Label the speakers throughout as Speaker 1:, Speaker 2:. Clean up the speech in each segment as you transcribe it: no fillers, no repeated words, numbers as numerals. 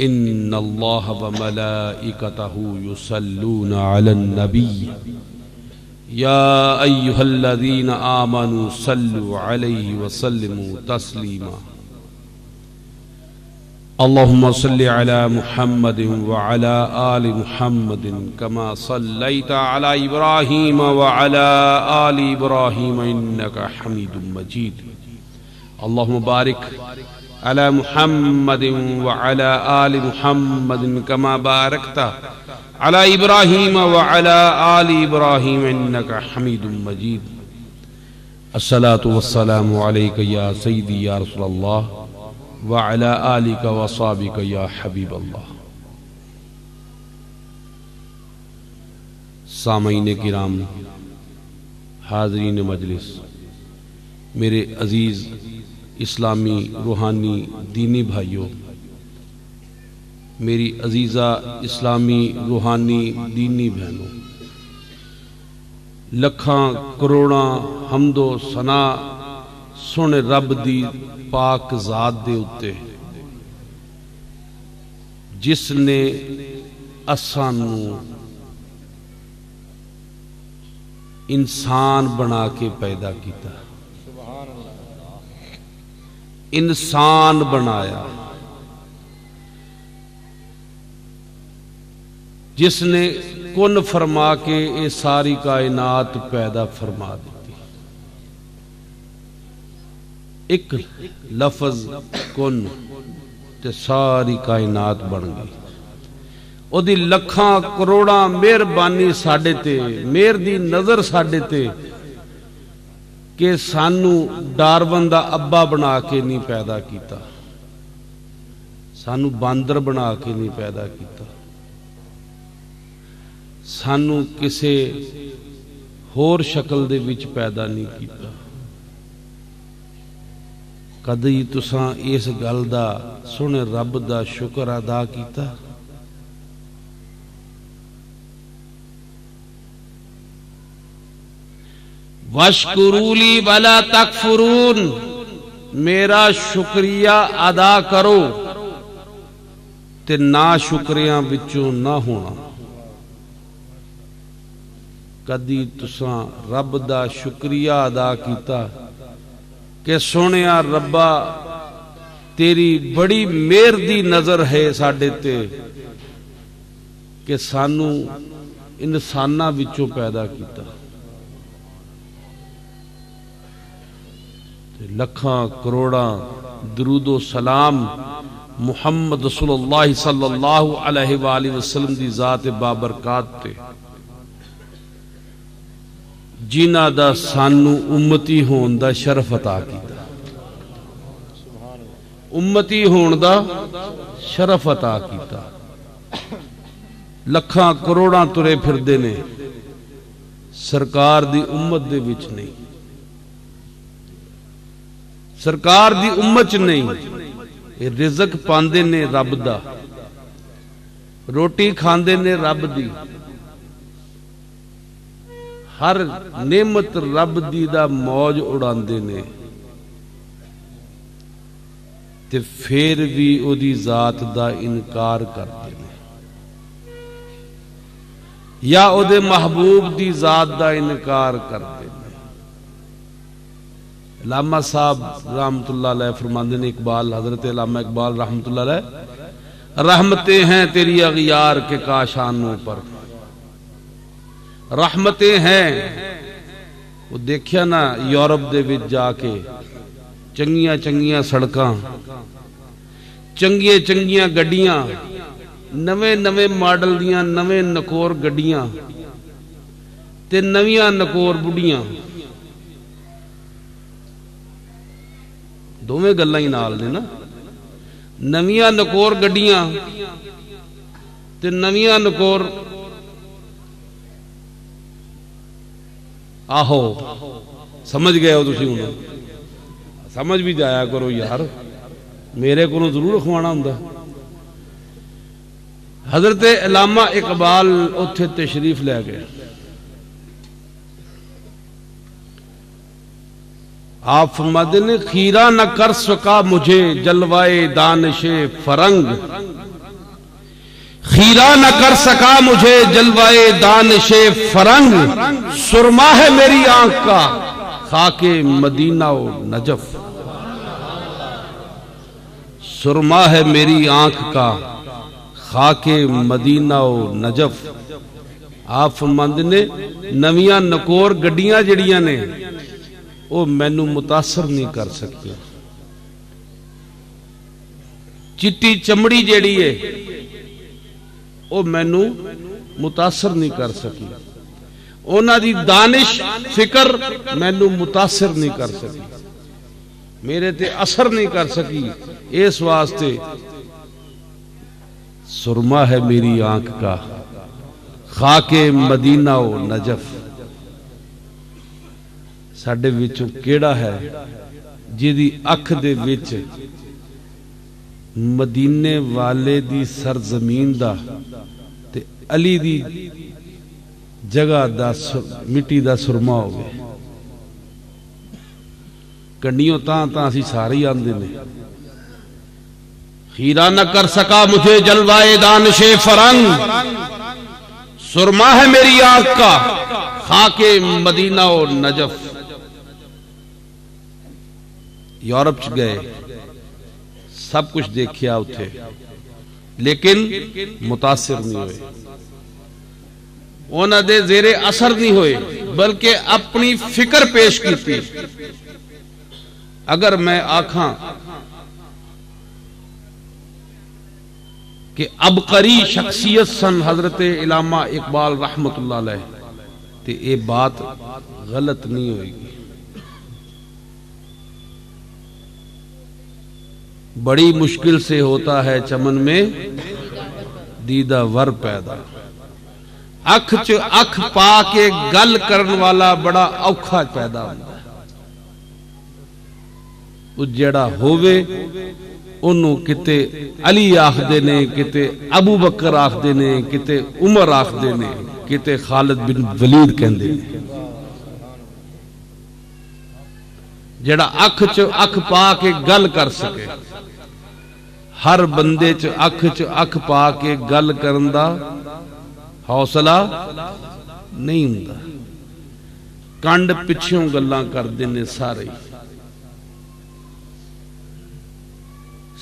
Speaker 1: ان اللہ وملائکتہ یصلون علی النبی یا ایہا الذین آمنوا صلوا علیہ وسلموا تسلیما اللہم صل علی محمد وعلی آل محمد کما صلیت علی ابراہیم وعلی آل ابراہیم انکا حمید مجید اللہم بارک علی محمد وعلی آل محمد کما بارکت علی ابراہیم وعلی آل ابراہیم انکا حمید مجید الصلاة والسلام علیک یا سیدی یا رسول اللہ وعلی آلک وصحبک یا حبیب اللہ۔ سامعین کرام، حاضرین مجلس، میرے عزیز اسلامی روحانی دینی بھائیوں، میری عزیزہ اسلامی روحانی دینی بہنوں، لکھاں کروڑاں حمد و ثنا سونے رب دی پاک ذات دے اتے جس نے اسانو انسان بنا کے پیدا کیتا، انسان بنایا، جس نے کن فرما کے یہ ساری کائنات پیدا فرما دیتی۔ ایک لفظ کن تے ساری کائنات بن گئی۔ او دی لکھاں کروڑاں مہربانی ساڈے تے، مہر دی نظر ساڈے تے کہ سانو ڈارون دا ابا بنا کے نہیں پیدا کیتا، سانو باندر بنا کے نہیں پیدا کیتا، سانو کسے ہور شکل دے وچ پیدا نہیں کیتا۔ کدی تساں اس گل دا سونے رب دا شکر ادا کیتا؟ وَاشْكُرُوا لِي وَلَا تَكْفُرُونَ، میرا شکریہ ادا کرو تے نا شکریاں وچوں نہ ہونا۔ کدی تساں رب دا شکریہ ادا کیتا کہ سونیا ربا تیری بڑی مہر دی نظر ہے ساڈے تے کہ سانو انساناں وچوں پیدا کیتا۔ لکھاں کروڑاں درود و سلام محمد رسول اللہ صلی اللہ علیہ وآلہ وسلم دی ذات بابرکات تے جنہ دا سانو امتی ہون دا شرف عطا کیتا، امتی ہون دا شرف عطا کیتا۔ لکھاں کروڑاں ترے پھردے نے، سرکار دی امت دے وچ نہیں، سرکار دی امت نہیں۔ رزق پاندے نے رب دا، روٹی کھاندے نے رب دی، ہر نعمت رب دی دا موج اڑاندے نے، تے پھر بھی او دی ذات دا انکار کردے نے، یا او دے محبوب دی ذات دا انکار کردے نے۔ علامہ صاحب رحمت اللہ علیہ فرماندے نے، اقبال، حضرت علامہ اقبال رحمت اللہ علیہ، رحمتیں ہیں تیری اغیار کے کاشانوں پر، رحمتیں ہیں۔ وہ دیکھیا نا یورپ دے وچ جا کے چنگیاں چنگیاں سڑکاں، چنگیاں چنگیاں گڈیاں، نویں نویں ماڈل دیاں نویں نکور گڈیاں تے نویاں نکور بڑیاں، دوویں گلاں ہی نال نے نا، نویاں نکور گڈیاں تے نویاں نکور، آہو سمجھ گئے ہو تسی ہن، سمجھ بھی جایا کرو یار، میرے کو ضرور رکھوانا ہوندا۔ حضرت علامہ اقبال اتھے تشریف لے گئے، آپ فرماتے ہیں خیرہ نہ کر سکا مجھے جلوائے دانش فرنگ، خیرہ نہ کر سکا مجھے جلوائے دانش فرنگ، سرما ہے میری آنکھ کا خاک مدینہ و نجف، سرما ہے میری آنکھ کا خاک مدینہ و نجف۔ آپ فرماندے نے نویاں نکور گڈیاں جڑیاں نے وہ مینوں متاثر نہیں کر سکتی، چٹی چمڑی جیڑی ہے وہ مینوں متاثر نہیں کر سکی، انہاں دی دانش فکر مینوں متاثر نہیں کر سکی، میرے تے اثر نہیں کر سکی، اس واسطے سرما ہے میری آنکھ کا خاک مدینہ و نجف۔ ساڈے وچوں کیڑا ہے جیدی اکھ دے وچ مدینے والے دی سرزمین دا تے علی دی جگہ دا مٹی دا سرما ہوگے، کنڈیوں تاں اسی سارے ہی آندے نے۔ خیرہ نہ کر سکا مجھے جلوائے دانش فرنگ، سرما ہے میری آنکھ کا خاک مدینہ و نجف۔ یورپ چ گئے، سب کچھ دیکھیا اتھے، لیکن متاثر نہیں ہوئے، انہاں دے زیر اثر نہیں ہوئے، بلکہ اپنی فکر پیش کیتی۔ اگر میں آکھاں کہ عبقری شخصیت سن حضرت علامہ اقبال رحمت اللہ علیہ، تو یہ بات غلط نہیں ہوئے گی۔ بڑی مشکل سے ہوتا ہے چمن میں دیدہ ور پیدا، اکھ چ اکھ پا کے گل کرن والا بڑا اوکھا پیدا ہوتا ہے۔ وہ جڑا ہووے انہوں کتے علی آخدے نے، کتے ابو بکر آخدے نے، کتے عمر آخدے نے، کتے خالد بن ولید کہندے نے۔ جڑا اکھ چ اکھ پا کے گل کر سکے، ہر بندے چ اکھ پا کے گل کرن دا حوصلہ نہیں ہوندا، کنڈ پچھوں گلاں کردے نے سارے۔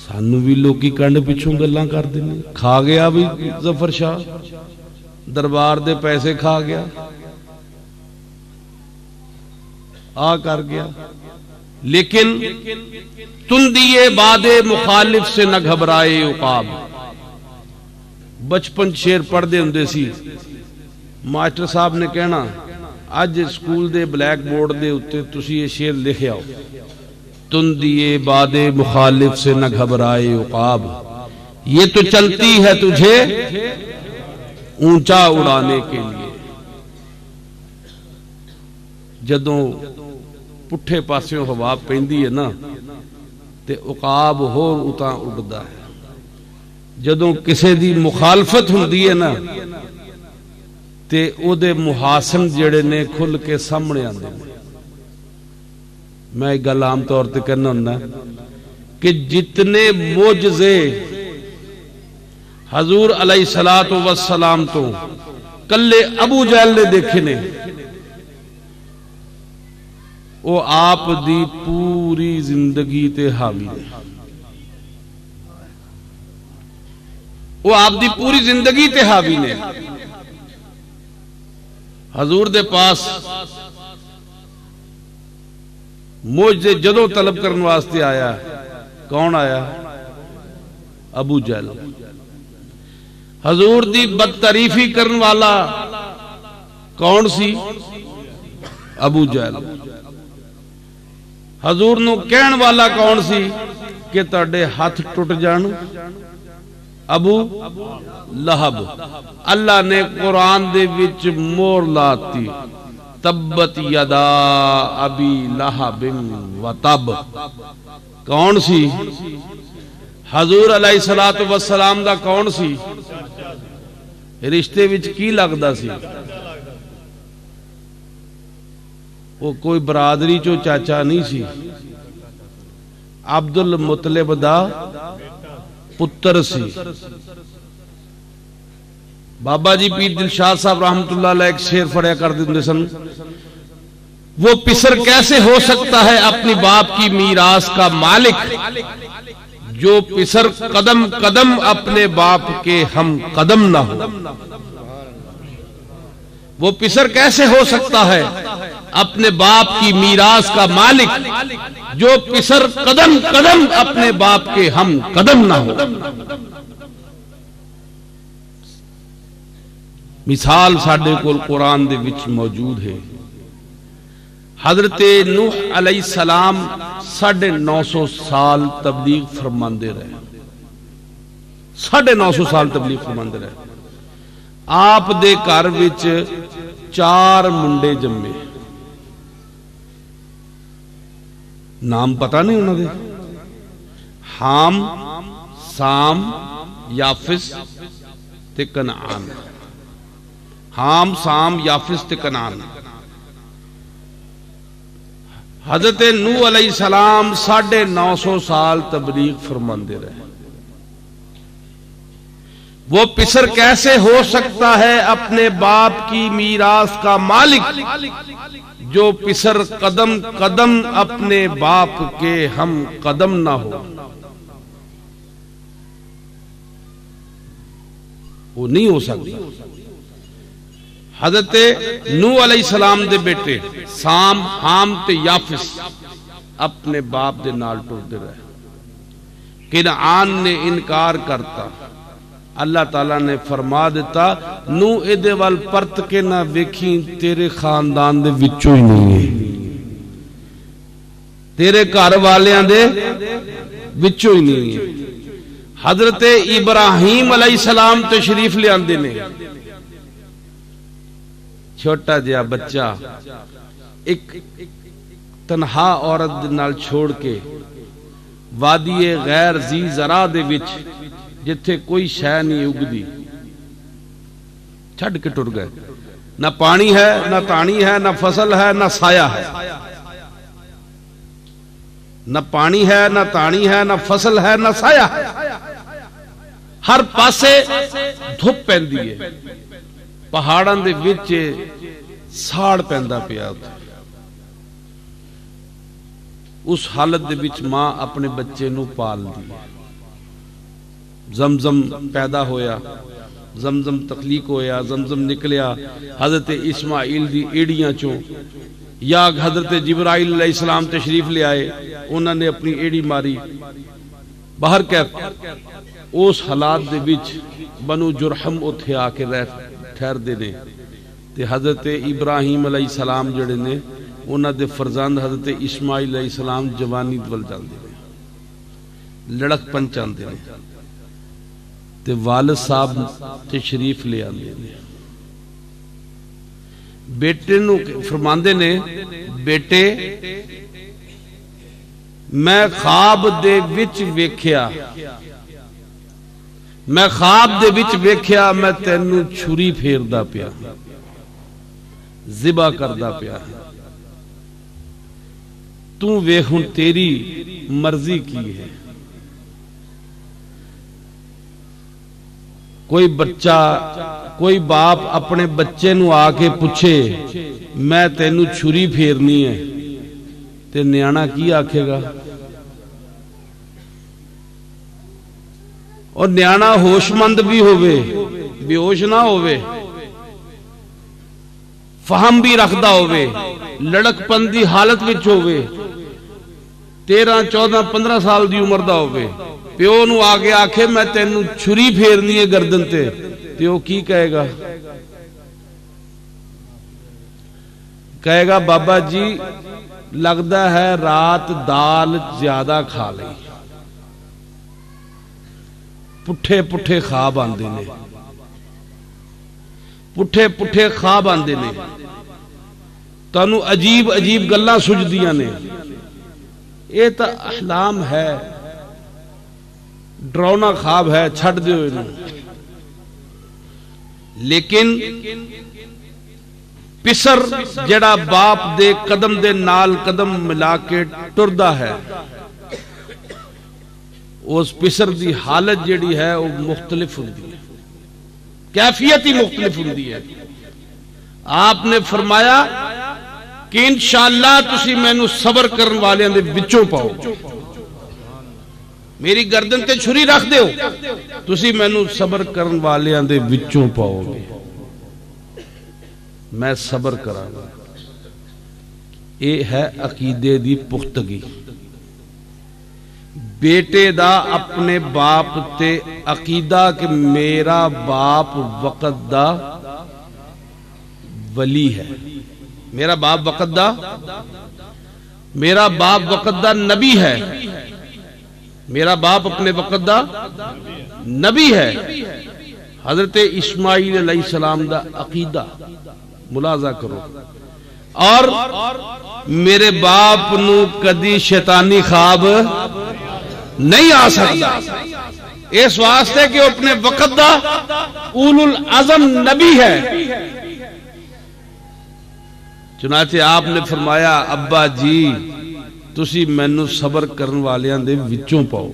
Speaker 1: سانو بھی لوکی کنڈ پچھوں گلاں کردے نے، کھا گیا بھی ظفر شاہ، دربار دے پیسے کھا گیا، آ کر گیا، لیکن تندیے باد مخالف سے نہ گھبرائے عقاب۔ بچپن شیر پڑھ دے ہوندے سی، ماسٹر صاحب نے کہنا اج سکول دے بلیک بورڈ دے اتے تسی یہ شیر لکھے آؤ، تندیے باد مخالف سے نہ گھبرائے عقاب، یہ تو چلتی ہے تجھے اونچا اڑانے کے لیے۔ جدوں پٹھے پاسیوں ہوا پیندی ہے نا تے عقاب ہور اتاں اڑدا ہے، جدوں کسے دی مخالفت ہوندی ہے نا تے او دے محاسن جڑے نے کھل کے سامنے آندے نے۔ میں ایک گل عام طور تے کہنا ہوندا کہ جتنے معجزے حضور علیہ الصلوۃ والسلام تو کلے ابو جہل نے دیکھے نے، وہ آپ دی پوری زندگی تے حاوی نے، وہ آپ دی پوری زندگی تے حاوی نے۔ حضور دے پاس معجزے جدوں طلب کرن واسطے آیا، کون آیا؟ ابو جہل۔ حضور دی بدتعریفی کرن والا کون سی؟ ابو جہل۔ حضور نو کہن والا کون سی کہ تہاڈے ہاتھ ٹوٹ جان؟ ابو لہب۔ اللہ نے قرآن دے وچ مور لاتی، تبت یدا ابی لہب وتب۔ کون سی؟ حضور علیہ الصلوۃ والسلام دا کون سی؟ رشتے وچ کی لگدا سی؟ وہ کوئی برادری چو چاچا نہیں سی، عبد المطلب دا پتر سی۔ بابا جی پیر دلشاد صاحب رحمت اللہ علیہ ایک شعر پڑھیا کر دیتے سن، وہ پسر کیسے ہو سکتا ہے اپنی باپ کی میراث کا مالک، جو پسر قدم قدم اپنے باپ کے ہم قدم نہ ہو۔ وہ پسر کیسے ہو سکتا ہے اپنے باپ کی میراث کا مالک، جو پسر قدم قدم اپنے باپ کے ہم قدم نہ ہو۔ مثال ساڈے کول قرآن دے وچ موجود ہے۔ حضرت نوح علیہ السلام 950 سال تبلیغ فرماندے رہے، 950 سال تبلیغ فرماندے رہے۔ آپ دے گھر وچ 4 منڈے جمے، نام پتہ نہیں انہوں دے، حام، سام، یافس تے کنعان۔ حام، سام، یافس تے کنعان۔ حضرت نوح علیہ السلام 950 سال تبلیغ فرماندے رہے۔ وہ پسر کیسے ہو سکتا ہے اپنے باپ کی میراث کا مالک، جو پسر قدم قدم اپنے باپ کے ہم قدم نہ ہو۔ وہ نہیں ہو سکتا۔ حضرت نوح علیہ السلام دے بیٹے سام، حام تے یافس اپنے باپ دے نال ٹردے رہے۔ کنعان نے انکار کرتا، اللہ تعالیٰ نے فرما دیتا نوح ادھے وال پرت کے نہ ویکھی، تیرے خاندان دے وچوں ہی نہیں ہے، تیرے گھر والیاں دے وچوں ہی نہیں ہے۔ حضرت ابراہیم علیہ السلام تشریف لے آندے نے، چھوٹا جہا بچہ ایک تنہا عورت نال چھوڑ کے وادی غیر ذی زرع دے وچ جتھے کوئی شے نہیں اگدی چھڈ کے ٹر گئے۔ نہ پانی ہے، نہ تانی ہے، نہ فصل ہے، نہ سایہ ہے۔ نہ پانی ہے، نہ تانی ہے، نہ فصل ہے، نہ سایہ ہے۔ ہر پاسے دھوپ پیندی ہے، پہاڑاں دے وچ ساڑ پیندا پیا۔ اس حالت دے وچ ماں اپنے بچے نو پال دی۔ زمزم پیدا ہویا، زمزم تخلیق ہویا، زمزم نکلیا حضرت اسماعیل دی ایڑیاں چوں، یا حضرت جبرائیل علیہ السلام تشریف لے آئے، انہوں نے اپنی ایڑی ماری۔ باہر کیف اس حالات دے وچ بنو جرحم اتھے آ کے ٹھہر دے نے، تے حضرت ابراہیم علیہ السلام جڑے نے انہاں دے فرزند حضرت اسماعیل علیہ السلام جوانی ول جاندے نے، لڑک پن چاندے نے، تے والد صاحب تشریف لے آندے نے۔ بیٹے نو فرماندے نے، بیٹے میں خواب دے وچ ویکھیا، میں خواب دے وچ ویکھیا میں تینوں چھری پھیردا پیا، ذبح کردا پیا، تو ویکھ ہن تیری مرضی کی ہے۔ کوئی بچہ، کوئی باپ اپنے بچے نو آ کے پوچھے میں تینوں چھری پھیرنی ہے تے نیانا کی آکھے گا؟ اور نیانا ہوش مند بھی ہوئے، بے ہوش نہ ہوئے، فہم بھی رکھدا ہوئے، لڑک پندی حالت وچ ہوئے، 13 14 15 سال دی عمر دا ہوئے، پیو نو آگے آکھے میں تینوں چھری پھیرنی ہے گردن تے، پیو کی کہے گا؟ کہے گا بابا جی لگتا ہے رات دال زیادہ کھا لی، پٹھے پٹھے خواب آندے نے، پٹھے پٹھے خواب آندے نے، تانوں عجیب عجیب گلاں سجدیاں نے۔ یہ تا احلام ہے، ڈرونا خواب ہے، چھڑ دیو انہوں۔ لیکن پسر جڑا باپ دے قدم دے نال قدم ملا کے ٹردا ہے، اس پسر دی حالت جڑی ہے وہ مختلف ہوندی ہے۔ کیفیت ہی مختلف ہوندی ہے. آپ نے فرمایا کہ انشاءاللہ تسی مینوں صبر کرن والیاں دے وچوں پاؤ. میری گردن تے چھری رکھ دیو تسی مینوں صبر کرن والیاں دے وچوں پاؤ گے. میں صبر کراں گا. یہ ہے عقیدے دی پختگی. بیٹے دا اپنے باپ تے عقیدہ کہ میرا باپ وقت دا ولی ہے, میرا باپ وقت دا, میرا باپ وقت دا نبی ہے, میرا باپ اپنے وقت دا نبی ہے. حضرت اسماعیل علیہ السلام دا عقیدہ ملاحظہ کرو. اور میرے باپ نو کدی شیطانی خواب نہیں آ سکتا, اس واسطے کہ اپنے وقت دا اولو العزم نبی ہے. چنانچہ آپ نے فرمایا ابا جی تسی مینوں صبر کرن والیاں دے وچوں پاؤ.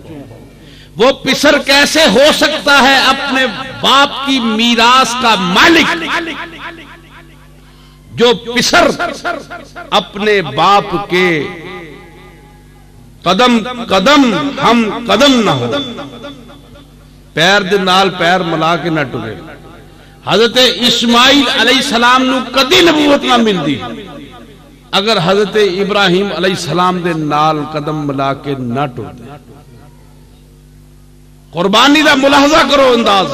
Speaker 1: وہ پسر کیسے ہو سکتا ہے اپنے باپ کی میراث کا مالک, جو پسر اپنے باپ کے قدم قدم ہم قدم نہ ہو, پیر دے نال پیر ملا کے نہ ٹرے. حضرت اسماعیل علیہ السلام نو کدی نبوت نہ ملدی اگر حضرت ابراہیم علیہ السلام دے نال قدم ملا کے نہ ٹرتے. قربانی دا ملاحظہ کرو انداز.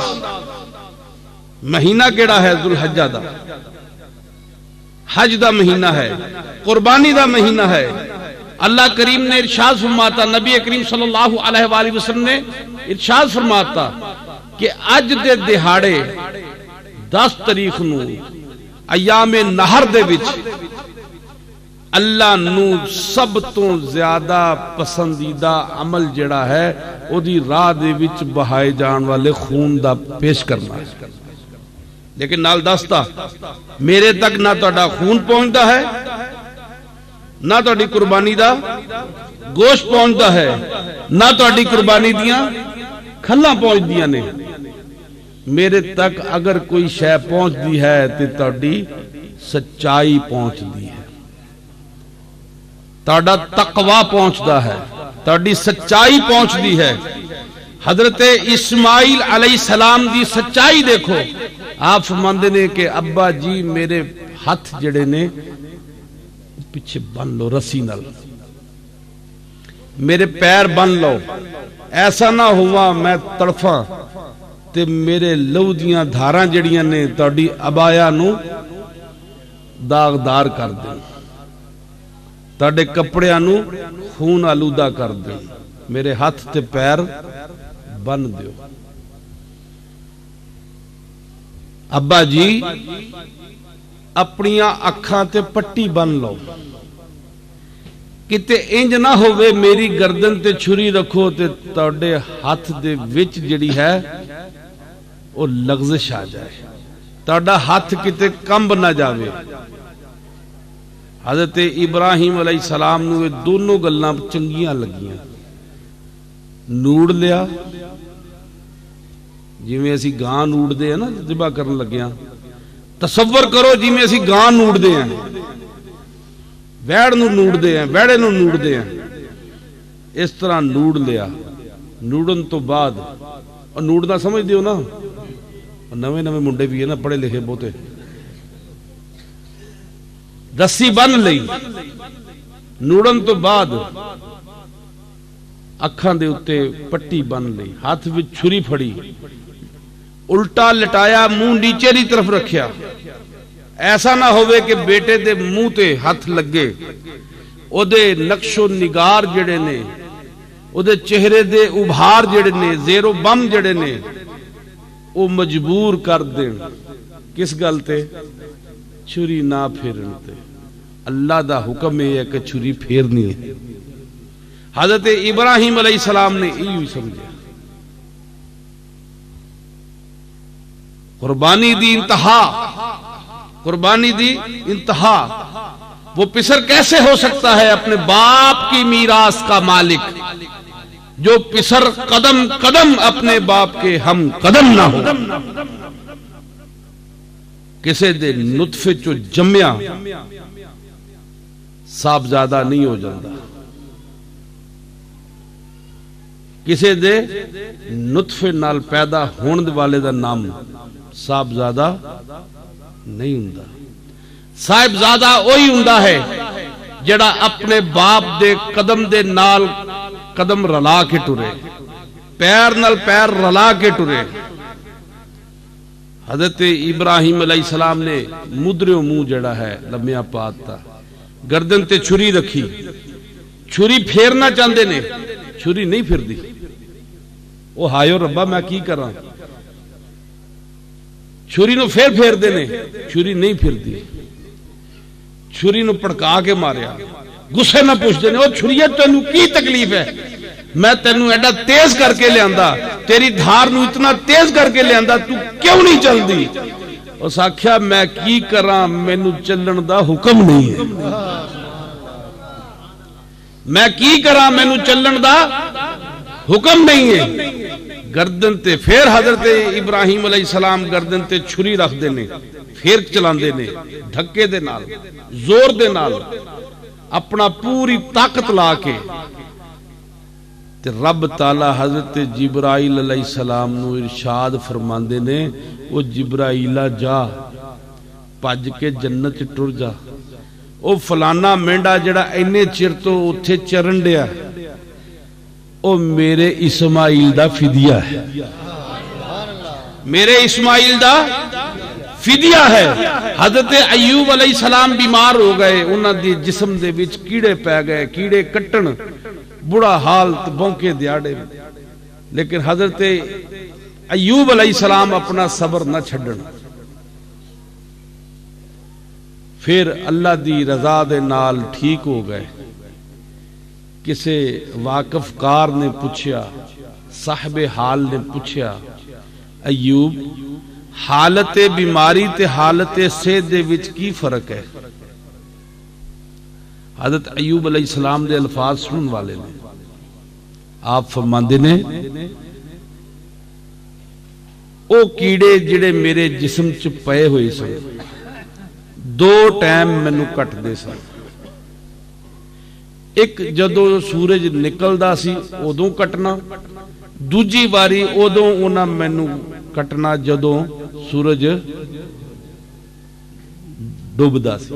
Speaker 1: مہینہ کیڑا ہے؟ ذوالحجہ دا, حج دا مہینہ ہے, قربانی دا مہینہ ہے. اللہ کریم نے ارشاد فرماتا, نبی کریم صلی اللہ علیہ وآلہ وسلم نے ارشاد فرماتا کہ اج دے دہاڑے 10 تاریخ نو ایام نہر دے وچ اللہ نو سب تو زیادہ پسندیدہ عمل جڑا ہے او دی راہ دے وچ بہائے جان والے خون دا پیش کرنا ہے. لیکن نال دستا میرے تک نہ تہاڈا خون پہنچدا ہے, نہ تہاڈی قربانی دا گوشت پہنچدا ہے, نہ تہاڈی قربانی دیاں کھلاں پہنچدیاں نے. میرے تک اگر کوئی شے پہنچدی ہے تے تہاڈی سچائی پہنچدی ہے, تہاڈا تقوی پہنچدا ہے, تہاڈی سچائی پہنچدی ہے. حضرت اسماعیل علیہ السلام دی سچائی دیکھو. آپ فرماندے نے کہ ابا جی میرے ہاتھ جڑے نے پیچھے بن لو رسی نال, میرے پیر بن لو, ایسا نہ ہوا میں تڑفاں تے میرے لہو دیاں دھاراں جڑیاں نے تہاڈی ابایا نو داغدار کر دیں, تہاڈے کپڑیاں نو خون آلودہ کر دیں. میرے ہاتھ تے پیر بن دیو. ابا جی اپنیاں اکھاں تے پٹی بن لو, کتے انج نہ ہوئے میری گردن تے چھری رکھو تے تہاڈے ہاتھ دے وچ جڑی ہے او لغزش آ جائے, تہاڈا ہاتھ کتے کمب نہ جاوے. حضرت ابراہیم علیہ السلام نو یہ دونوں گلاں چنگیاں لگیاں. نوڑ لیا جی میں اسی گاں نوڑ دے ہیں نا ذبح کرن لگیاں, تصور کرو جی میں اسی گاں نوڑ دے ہیں, ویڑ نو نوڑ دے ہیں, ویڑے نو نوڑ دے ہیں. اس طرح نوڑ لیا. نوڑن تو بعد اور نوڑنا سمجھ دیو نا, نوے نوے منڈے بھی ہے نا پڑھے لکھے بہتے. رسی بن لئی. نوڑن تو بعد اکھاں دے اتے پٹی بن لئی, ہاتھ وچ چھری پھڑی, الٹا لٹایا, منہ نیچے دی طرف رکھیا. ایسا نہ ہوئے کہ بیٹے دے منہ تے ہاتھ لگے, او دے نقش و نگار جڑے نے, او دے چہرے دے ابھار جڑے نے, زیر و بم جڑے نے, او مجبور کر دیں کس گل تے؟ چھری نہ پھیرن تے. اللہ دا حکم ہے کہ چھری پھیرنی ہے. حضرت ابراہیم علیہ السلام نے یہی سمجھا. قربانی دی انتہا, قربانی دی انتہا. وہ پسر کیسے ہو سکتا ہے اپنے باپ کی میراث کا مالک, جو پسر قدم قدم اپنے باپ کے ہم قدم نہ ہو. کسے دے نطفے چو جمیا صاحبزادہ نہیں ہو جاتا، کسے دے نطفے نال پیدا ہون والے دا نام صاحبزادہ نہیں ہوندا۔ صاحبزادہ وہی ہوندا ہے جڑا اپنے باپ دے قدم دے نال قدم رلا کے ٹرے، پیر نال پیر رلا کے ٹرے۔ حضرت ابراہیم علیہ السلام نے مدریو منہ جڑا ہے لمیا پاتا، گردن تے چھری رکھی، چھری پھیرنا چاہتے نے، چھری نہیں پھر دی۔ وہ ہائیو ربا میں کی کراں، چھری نو پھیر دے نے، چھری نہیں پھر دی، چھری نو پڑکا کے ماریا۔ غصے نہ پوچھ دے نے، او چھریے تینوں کی تکلیف ہے؟ میں تینوں ایڈا تیز کر کے لے آندا، تیری دھار نو اتنا تیز کر کے لے آندا، تو کیوں نہیں چل دی؟ اس آکھیا میں کی کراں، مینوں چلن دا حکم نہیں ہے، میں کی کراں، مینوں چلن دا حکم نہیں ہے۔ گردن تے پھر حضرت ابراہیم علیہ السلام گردن تے چھری رکھ دے نے، پھر چلاندے نے، دھکے دے نال، زور دے نال، اپنا پوری طاقت لا کے۔ تے رب تعالی حضرت جبرائیل علیہ السلام نو ارشاد فرماندے نے، او جبرائیلہ جا پج کے جنت ٹر جا، او فلانا مینڈا جڑا اینے چر تو اتھے چرن ڈیا او میرے اسماعیل دا فدیہ ہے، میرے اسماعیل دا فدیہ ہے۔ حضرت ایوب علیہ السلام بیمار ہو گئے، انہاں دی جسم دے وچ کیڑے پہ گئے، کیڑے کٹن، بڑا حال بونکے دیاڑے، لیکن حضرت ایوب علیہ السلام اپنا صبر نہ چھڈن۔ پھر اللہ دی رضا دے نال ٹھیک ہو گئے۔ کسے واقف کار نے پوچھیا، صاحب حال نے پوچھیا، ایوب حالت بیماری تے حالت صحت دے وچ کی فرق ہے؟ حضرت ایوب علیہ السلام دے الفاظ سنن والے نے، آپ فرماندے نے، او کیڑے جڑے میرے جسم چ پئے ہوئے سن، دو ٹائم مینوں کٹ دے سن۔ ایک جدو سورج نکلدا سی ادوں کٹنا، دوجی واری ادوں انہاں مینوں کٹنا جدو سورج ڈوبدا سی۔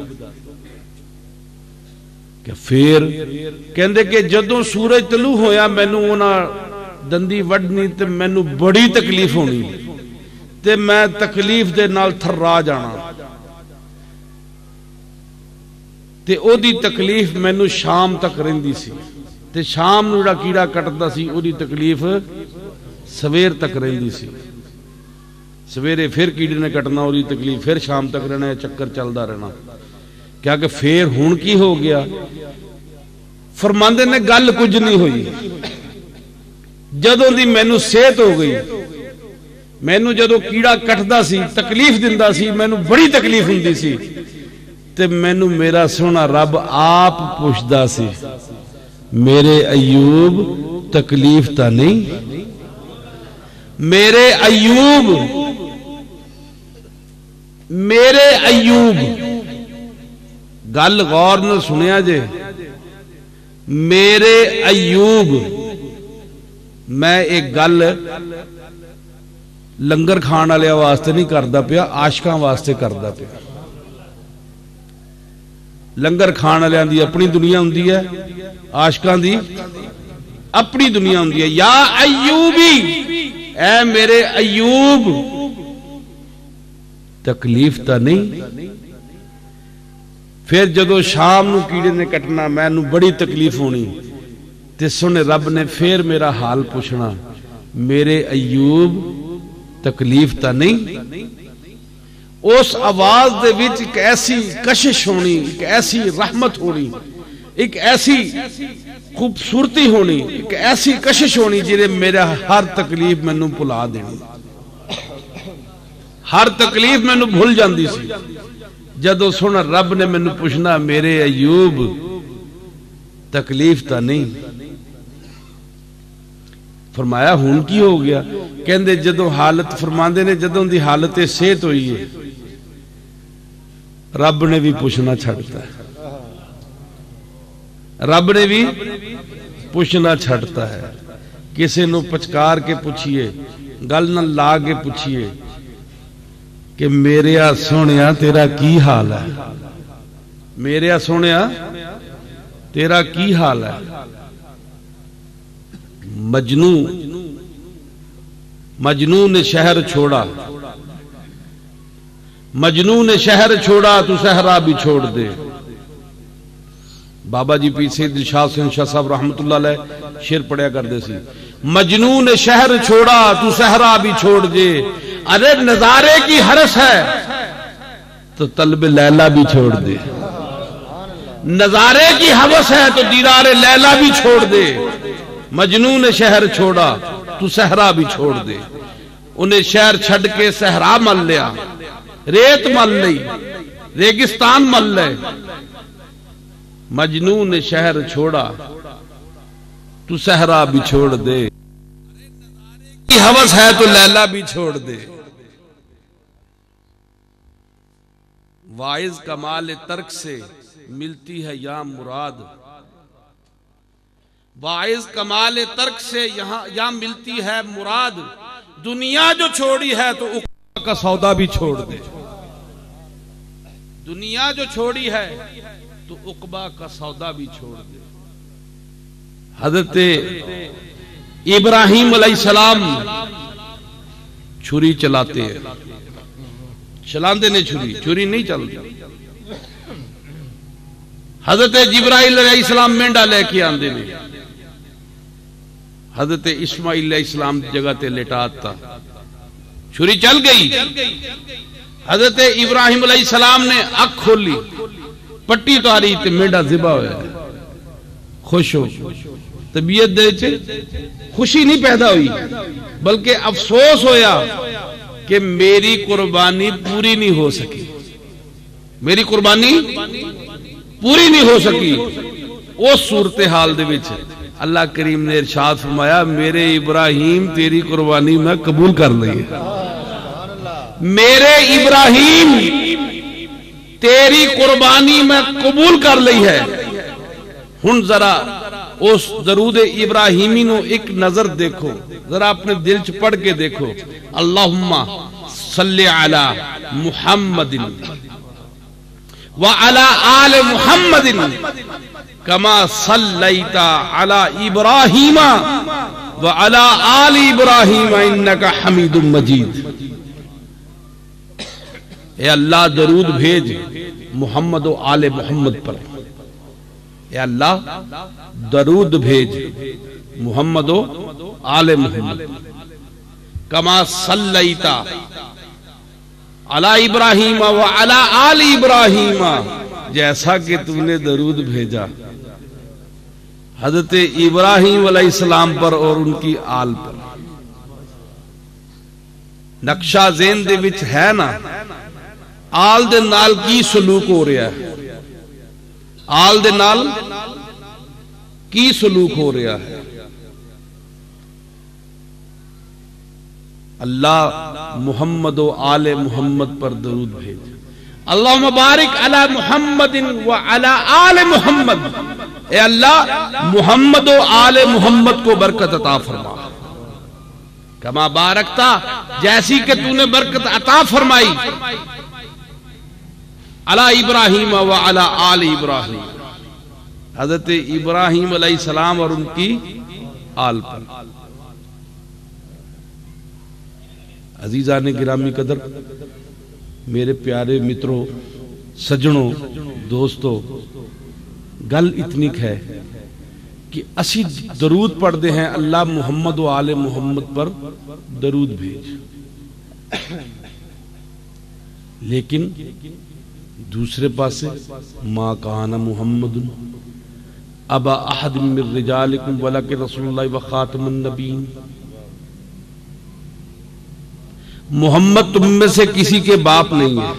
Speaker 1: کہ پھر کہندے کہ جدو سورج طلوع ہویا مینوں انہاں دندی وڈنی تے مینوں بڑی تکلیف ہونی تے میں تکلیف دے نال تھرا جانا، تے او دی تکلیف مینوں شام تک رہندی سی، تے شام نو جڑا کیڑا کٹدا سی او دی تکلیف سویر تک رہندی سی، سویرے پھر کیڑے نے کٹنا، او دی تکلیف پھر شام تک رہنا، چکر چلدا رہنا۔ کیا کہ پھر ہن کی ہو گیا؟ فرماندے نے گل کچھ نہیں ہوئی، جدوں دی مینوں صحت ہو گئی، مینوں جدوں کیڑا کٹدا سی تکلیف دیندا سی، مینوں بڑی تکلیف ہوندی سی، تے مینوں میرا سونا رب آپ پوچھدا سی، میرے ایوب تکلیف تا نہیں؟ میرے ایوب، میرے ایوب، گل غور نہ سنیا جے، میرے ایوب، میں ایک گل لنگر کھان والے واسطے نہیں کردا پیا، عاشقاں واسطے کردا پیا۔ لنگر کھان والیاں دی اپنی دنیا ہوندی ہے، عاشقاں دی اپنی دنیا ہوندی ہے۔ یا ایوبی، اے میرے ایوب تکلیف تا نہیں؟ پھر جدو شام نو کیڑے نے کٹنا مینوں بڑی تکلیف ہونی، تے سنے رب نے پھر میرا حال پوچھنا، میرے ایوب تکلیف تا نہیں؟ اس آواز دے وچ ایک ایسی کشش ہونی، ایک ایسی رحمت ہونی، ایک ایسی خوبصورتی ہونی، ایک ایسی کشش ہونی جنہیں میرا ہر تکلیف مینوں بھلا دینی، ہر تکلیف مینوں بھول جاندی سی۔ جدو سونا رب نے مینوں پوچھنا، میرے ایوب تکلیف تا نہیں؟ فرمایا ہن کی ہو گیا؟ کہندے جدو حالت، فرماندے نے جدوں دی حالت صحت ہوئی ہے، رب نے بھی پوچھنا چھڑتا ہے، رب نے بھی پوچھنا چھڑتا ہے۔ کسی نو پچکار کے پوچھئے، گل نہ لا کے پوچھئے کہ میرے سونیا تیرا کی حال ہے، میرے سونیا تیرا کی حال ہے۔ مجنون نے شہر چھوڑا، مجنون نے شہر چھوڑا تو صحرا بھی چھوڑ دے۔ بابا جی پیر سید شاہ حسین شاہ صاحب رحمت اللہ علیہ شعر پڑھیا کردے سی، مجنون نے شہر چھوڑا تو صحرا بھی چھوڑ دے، ارے نظارے کی ہرس ہے تو طلب لیلا بھی چھوڑ دے، نظارے کی ہوس ہے تو دیدار لیلا بھی چھوڑ دے۔ مجنون نے شہر چھوڑا تو صحرا بھی چھوڑ دے، انہیں شہر چھڑ کے صحرا مل لیا، ریت مل لئی، ریگستان مل لے۔ مجنون نے شہر چھوڑا تو صحرا بھی چھوڑ دے، کی ہوس ہے تو لیلا بھی چھوڑ دے۔ واعظ کمال ترک سے ملتی ہے یہاں مراد، واعظ کمال ترک سے یہاں ملتی ہے مراد، دنیا جو چھوڑی ہے تو عقبہ کا سودا بھی چھوڑ دے، دنیا جو چھوڑی ہے تو عقبہ کا سودا بھی چھوڑ دے۔ حضرت ابراہیم علیہ السلام چھری چلاتے ہیں، چلاندے نے چھری نہیں چلتی۔ حضرت جبرائیل علیہ السلام مینڈا لے کے آندے نے، حضرت اسماعیل علیہ السلام جگہ تے لٹاتا، چھری چل گئی۔ حضرت ابراہیم علیہ السلام نے اکھ کھولی، پٹی تاری تے مینڈا ذبح ہویا، خوش ہو، طبیعت دے چھے خوشی نہیں پیدا ہوئی بلکہ افسوس ہویا کہ میری قربانی پوری نہیں ہو سکی، میری قربانی پوری نہیں ہو سکی۔ اس صورتحال دے وچ اللہ کریم نے ارشاد فرمایا، میرے ابراہیم تیری قربانی میں قبول کر لی ہے، میرے ابراہیم تیری قربانی میں قبول کر لی ہے۔ ہن ذرا اس درود ابراہیمی نو ایک نظر دیکھو، ذرا اپنے دل چ پڑھ کے دیکھو، اللہم صلی علی محمد وعلی آل محمد کما صلیت علی ابراہیم وعلی آل ابراہیم انکا حمید مجید۔ اے اللہ درود بھیج محمد و آل محمد پر، اے اللہ درود بھیج محمد و آل محمد، کما صلیت علی ابراہیم وعلی آل ابراہیم، جیسا کہ تم نے درود بھیجا حضرت ابراہیم علیہ السلام پر اور ان کی آل پر۔ نقشہ ذہن دے وچ ہے نا، آل دے نال کی سلوک ہو رہا ہے، آل دے نال کی سلوک ہو رہا ہے۔ اللہ محمد و آل محمد پر درود بھیج، اللہم بارک علی محمد وعلی آل محمد، اے اللہ محمد و آل محمد کو برکت عطا فرما، کما بارکتا جیسی کہ تو نے برکت عطا فرمائی علی ابراہیم وعلی آل ابراہیم، حضرت ابراہیم علیہ السلام اور ان کی آل پر۔ عزیزان گرامی قدر، میرے پیارے متروں، سجنوں، دوستوں، گل اتنی ہے کہ اسی درود پڑھ دے ہیں، اللہ محمد و آل محمد پر درود بھیج، لیکن دوسرے پاسے ما کان محمد ابا احد من رجالکم ولکن رسول اللہ و خاتم النبیین، محمد تم میں سے کسی کے باپ نہیں ہے،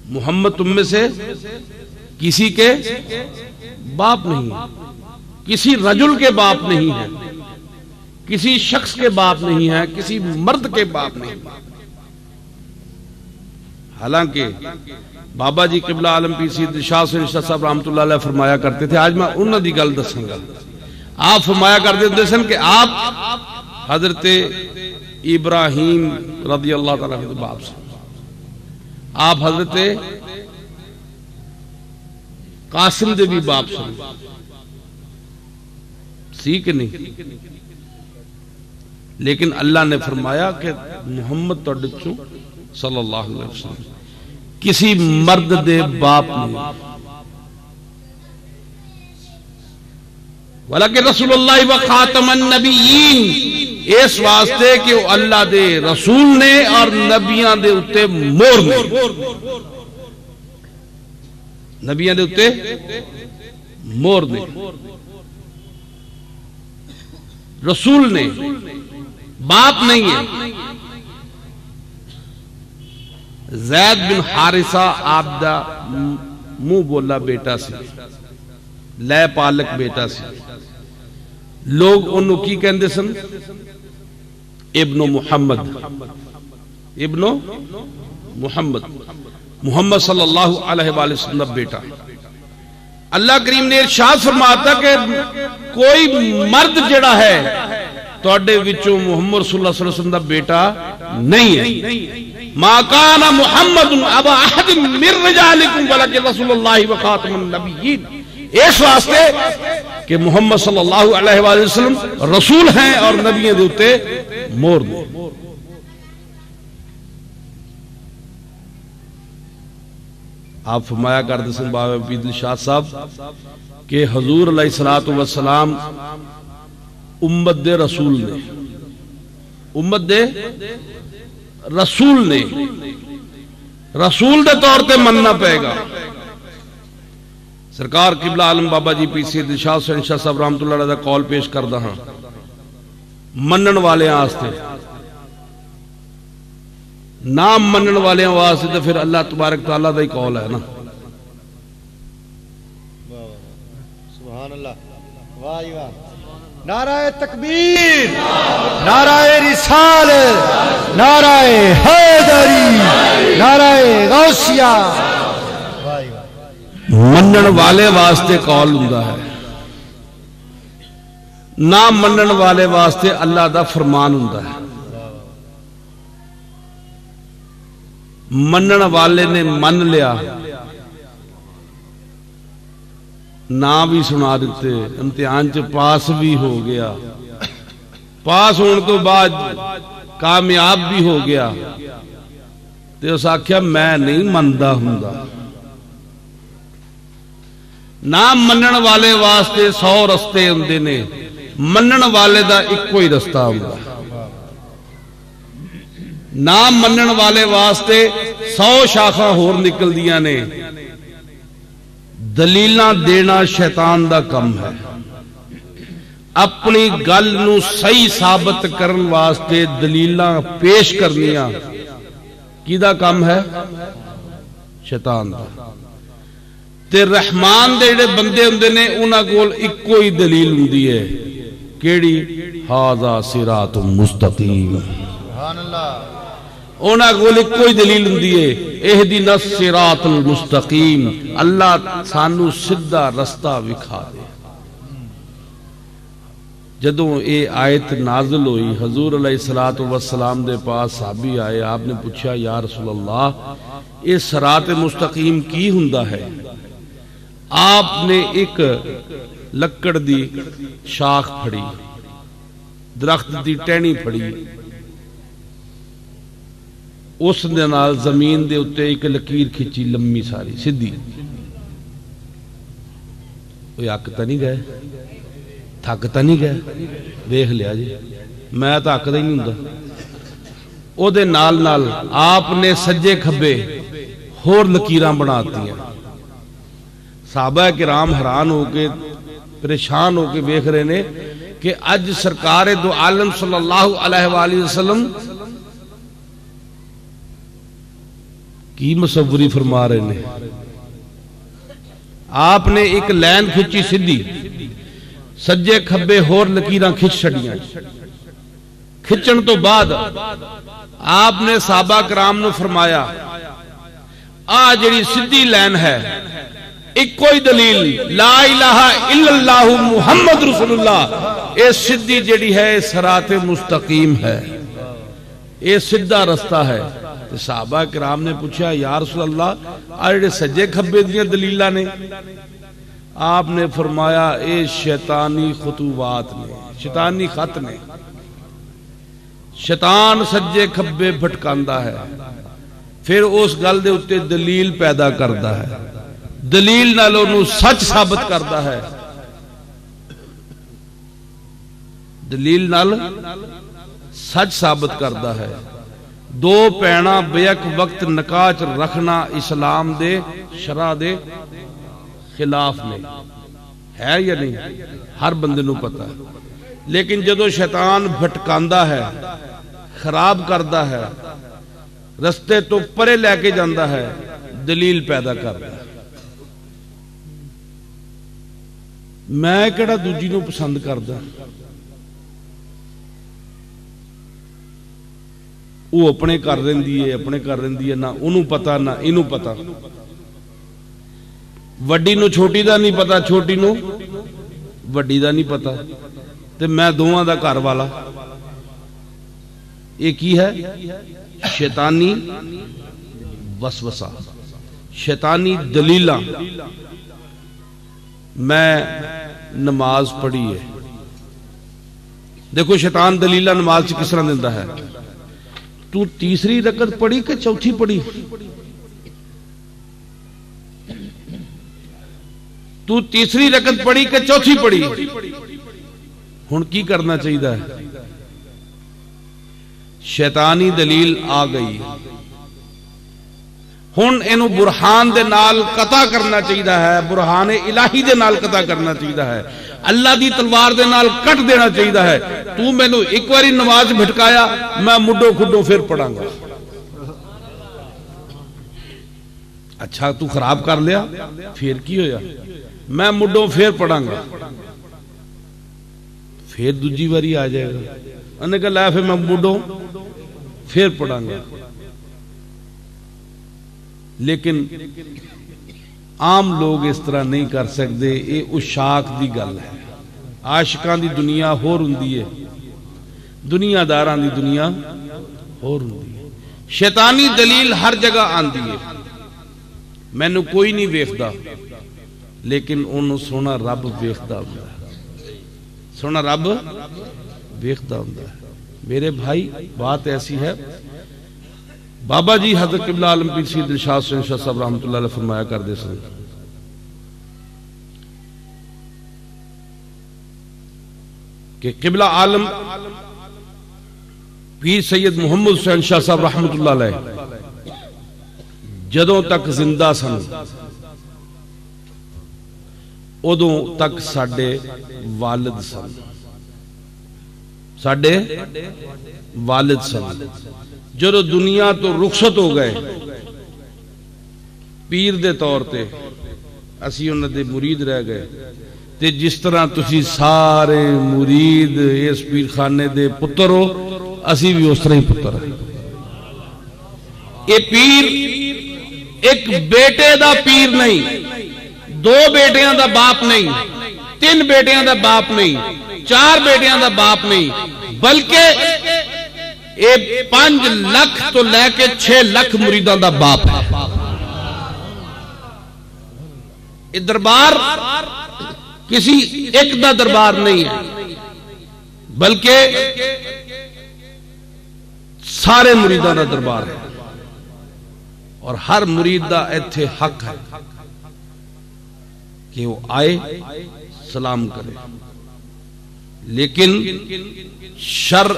Speaker 1: محمد تم میں سے کسی کے باپ نہیں ہے، کسی رجل کے باپ نہیں ہے، کسی شخص کے باپ نہیں ہے، کسی مرد کے باپ نہیں ہے۔ حالانکہ بابا جی قبلہ عالم پیر سید شاہ حسین چشتی صاحب رحمۃ اللہ علیہ فرمایا کرتے تھے، آج میں انہوں دی گل دسوں گا. آپ فرمایا کرتے تھے سن کہ آپ حضرت ابراہیم رضی اللہ تعالیٰ عنہ کے باپ سے، آپ حضرت قاسم دے بھی باپ سے سی کہ نہیں، لیکن اللہ نے فرمایا کہ محمد تو ڈچوں صلی اللہ علیہ وسلم کسی مرد دے باپ نہیں، ولیکن رسول اللہ و خاتم النبیین، اس واسطے کہ وہ اللہ دے رسول نے اور نبیاں دے اتے مور نے، نبیاں دے اتے مور نے، رسول نے، باپ نہیں ہے. زید بن حارثہ آپ دا منہ بولا بیٹا سی، لے پالک بیٹا سی. لوگ انہوں کی کہندے سن؟ ابن محمد، ابن محمد، محمد صلی اللہ علیہ وآلہ وسلم بیٹا. اللہ کریم نے ارشاد فرماتا کہ کوئی مرد جڑا ہے تواڈے وچوں محمد صلی اللہ علیہ وسلم دا بیٹا نہیں ہے. ما کان محمد ابا احد من رجالکم ولکن رسول اللہ و خاتم النبیین، اس واسطے کہ محمد صلی اللہ علیہ وآلہ وسلم رسول ہیں اور نبیوں دے اتے مور دے. آپ فرمایا کرتے سن بابا عبید شاہ صاحب کہ حضور علیہ السلام امت دے رسول نے، امت دے رسول نے، رسول دے طور تے مننا پائے گا. سرکار قبلہ عالم بابا جی پیر سید شاہ حسین شاہ صاحب رحمۃ اللہ علیہ دا قول پیش کردہ ہاں منن والے آستے، نام منن والے واسطے تو پھر اللہ تبارک تعالیٰ دا ہی قول ہے نا.
Speaker 2: سبحان اللہ، واہ واہ، نعرہ تکبیر، نعرہ رسالت، نعرہ حیدری، نعرہ غوثیہ.
Speaker 1: منن والے واسطے قول ہوندا ہے، نہ منن والے واسطے اللہ دا فرمان ہوندا ہے. منن والے نے من لیا، نا بھی سنا دیتے، امتحان چ پاس بھی ہو گیا، پاس ہونے تو بعد کامیاب بھی ہو گیا، تے اس آکھیا میں نہیں مندا ہوندا. نام منن والے واسطے 100 رستے ہوندے نے، منن والے دا ایکو ہی رستہ ہوندا. نام منن والے واسطے 100 شاخاں ہور نکل دیاں نے. دلیلاں دینا شیطان دا کم ہے، اپنی گل نو صحیح ثابت کرن واسطے دلیلاں پیش کرنیاں کیدا کم ہے؟ شیطان دا. تے رحمان دے جڑے بندے ہوندے نے انہاں کول اکو ہی دلیل ہوندی ہے، کیڑی؟ ھذا صراط مستقیم.
Speaker 2: سبحان اللہ،
Speaker 1: انہاں کول اکو ہی دلیل ہوندی ہے، اہدنا الصراط المستقیم، اللہ سانو سیدھا رستہ وکھا دے. جدوں اے آیت نازل ہوئی حضور علیہ السلام دے پاس صحابی آئے، آپ نے پوچھا یا رسول اللہ اے صراط مستقیم کی ہوندا ہے؟ آپ نے ایک لکڑ دی شاخ پھڑی، درخت دی ٹہنی پھڑی، اس دے نال زمین دے اتے ایک لکیر کھچی لمبی ساری سیدھی. کوئی اک تا نہیں گئے، تھک تا نہیں گئے؟ دیکھ لیا جی، میں تو اکدا ہی نہیں ہوندا. او دے نال نال آپ نے سجے کھبے ہور لکیراں بناتی ہیں. صحابہ کرام حیران ہو کے پریشان ہو کے دیکھ رہے نے کہ اج سرکار دو عالم صلی اللہ علیہ وآلہ وسلم کی مصوری فرما رہے نے. آپ نے ایک لین کھچی سیدھی، سجے کھبے ہور لکیراں کھچ چھڑیاں. کھچن تو بعد آپ نے صحابہ کرام نے فرمایا جڑی سیدھی لائن ہے، ایک کوئی دلیل لا الہ الا اللہ محمد رسول اللہ، اے سیدھی جڑی ہے صراط مستقیم ہے، اے سیدھا رستہ ہے۔ صحابہ کرام نے پوچھا یا رسول اللہ جڑے سجے کھبے دیاں دلیلاں نے؟ آپ نے فرمایا اے شیطانی خطوات نے، شیطانی خط نے، شیطان سجے کھبے بھٹکاندا ہے، پھر اس گل دے اتے دلیل پیدا کردا ہے، دلیل نال انہوں سچ ثابت کردا ہے، دلیل نال سچ ثابت کردا ہے۔ دو پینا بیک وقت نکاح چ رکھنا اسلام دے شرع دے خلاف نہیں ہے یا نہیں؟ ہر بندے نو پتہ ہے، لیکن جدو شیطان بھٹکاندا ہے، خراب کردا ہے، رستے تو پرے لے کے جاندا ہے، دلیل پیدا کردا ہے۔ میں کیڑا دوجی نو پسند کردا، وہ اپنے کر رہندی ہے، اپنے کر رہندی ہے، نہ انہوں پتا نہ انہوں پتا، وڈی نو چھوٹی دا نہیں پتا، چھوٹی نو وڈی دا نہیں پتا، تے میں دوواں دا گھر والا۔ یہ کی ہے؟ شیطانی وسوسہ، شیطانی دلیلاں۔ میں نماز پڑھی ہے، دیکھو شیطان دلیلاں نماز سے کس طرح دیندہ ہے، تو تیسری رکعت پڑھی کہ چوتھی پڑھی؟ تو تیسری رکعت پڑھی کہ چوتھی پڑھی؟ ہن کی کرنا چاہیے؟ شیطانی دلیل آ گئی، ہن اینو برہان دے نال قطع کرنا چاہیے ہے، برہان الہی دے نال قطع کرنا چاہیے ہے، اللہ دی تلوار دے نال کٹ دینا چاہیے ہے۔ تو میں نو ایک واری نماز بھٹکایا، میں مڈو کھڈو پھر پڑھاں گا۔ اچھا تو خراب کر لیا، پھر کی ہویا؟ میں مڈو پھر پڑھاں گا، پھر دوجی واری آ جائے گا، انہیں کہا لائے پھر میں مڈو پھر پڑھاں گا۔ لیکن عام لوگ اس طرح نہیں کر سکتے، یہ اشاق دی گل ہے۔ عاشقان دی دنیا ہور ہوندی ہے، دنیا داران دی دنیا ہور ہوندی ہے۔ شیطانی دلیل ہر جگہ آندی ہے، میں نے کوئی نہیں ویکھدا، لیکن انہوں سونا رب ویکھدا ہوندا ہے، سونا رب ویکھدا ہوندا ہے۔ میرے بھائی بات ایسی ہے، بابا جی حضرت قبلہ عالم پیر سید ارشاد حسین شاہ صاحب رحمۃ اللہ علیہ فرمایا کردے سن کہ قبلہ عالم پیر سید محمد حسین شاہ صاحب رحمۃ اللہ علیہ جدوں تک زندہ سن، ادوں تک ساڈے والد سن، ساڈے والد سن۔ جدو دنیا تو رخصت ہو گئے پیر دے طور تے، اسی انہاں دے مرید رہ گئے، تے جس طرح تسی سارے مرید اس پیر خانے دے پتر ہو، اسی بھی اس طرح ہی پتر ہیں۔ یہ پیر ایک بیٹے دا پیر نہیں، دو بیٹیاں دا باپ نہیں، تین بیٹیاں دا باپ نہیں، چار بیٹیاں دا باپ نہیں، بلکہ یہ 5 لاکھ تو لے کے 6 لاکھ مریدان دا باپ ہے۔ یہ دربار کسی ایک دا دربار نہیں ہے، بلکہ سارے مریدان دا دربار ہے، اور ہر مرید دا ایتھے حق ہے کہ وہ آئے سلام کرے، لیکن شر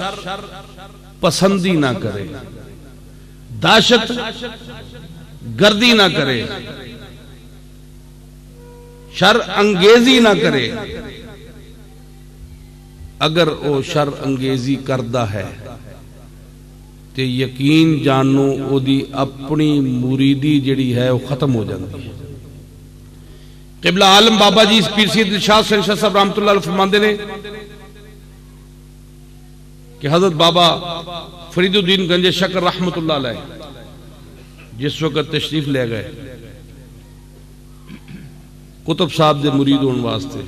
Speaker 1: پسندی نہ کرے، دہشت گردی نہ کرے، شر انگیزی نہ کرے۔ اگر وہ شر انگیزی کردہ ہے تے یقین جانو او دی اپنی مریدی جڑی ہے وہ ختم ہو جاتی ہے۔ قبلہ عالم بابا جی پیر سید ارشاد حسین شاہ صاحب رحمۃ اللہ علیہ فرماندے نے کہ حضرت بابا فرید الدین گنج شکر رحمت اللہ علیہ جس وقت تشریف لے گئے قطب صاحب دے مرید ہونے واسطے،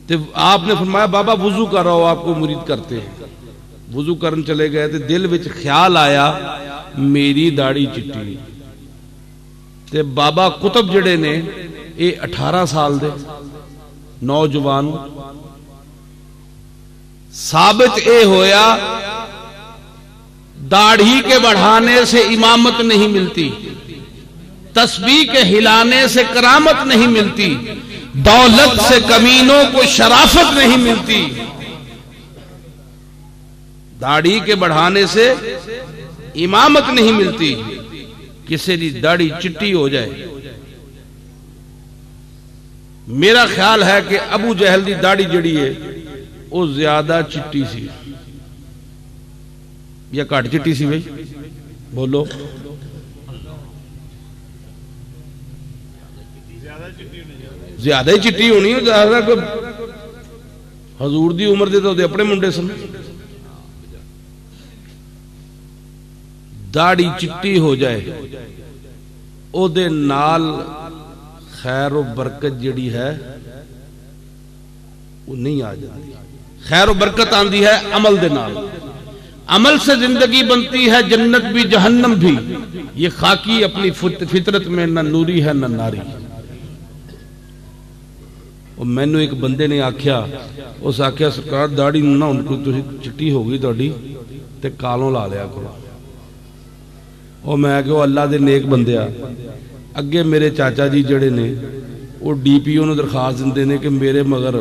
Speaker 1: تو آپ نے فرمایا بابا وضو کر رہا ہو، آپ کو مرید کرتے ہیں۔ وضو کرن چلے گئے تو دل وچ خیال آیا میری داڑھی چٹی، تے بابا قطب جڑے نے اے 18 سال دے نوجوان، ثابت اے ہویا داڑھی کے بڑھانے سے امامت نہیں ملتی، تسبیح کے ہلانے سے کرامت نہیں ملتی، دولت سے کمینوں کو شرافت نہیں ملتی، داڑھی کے بڑھانے سے امامت نہیں ملتی، کسی دی داڑھی چٹی ہو جائے۔ میرا خیال ہے کہ ابو جہل دی داڑھی جڑی ہے وہ زیادہ چٹی سی یا کٹ چٹی سی؟ بھائی بولو، زیادہ ہی چٹی ہونی ہے، حضور دی عمر دے تو دے اپنے منڈے سن۔ داڑھی چٹی ہو جائے او دے نال خیر و برکت جڑی ہے وہ نہیں آ جاتی۔ خیر و برکت آندی ہے عمل دے نال، عمل سے زندگی بنتی ہے، جنت بھی جہنم بھی۔ یہ خاکی اپنی فطرت میں نہ نوری ہے نہ ناری۔ اور میں نے ایک بندے نے آکھیا، اس آکھیا سرکار داڑھی نہ ان کو چٹی ہو گئی تہاڈی تے کالوں لا لیا کرو۔ اور میں کہ اللہ دے نیک بندے آ، اگے میرے چاچا جی جڑے نے وہ ڈی پی او نے درخواست دیندے نے کہ میرے مگر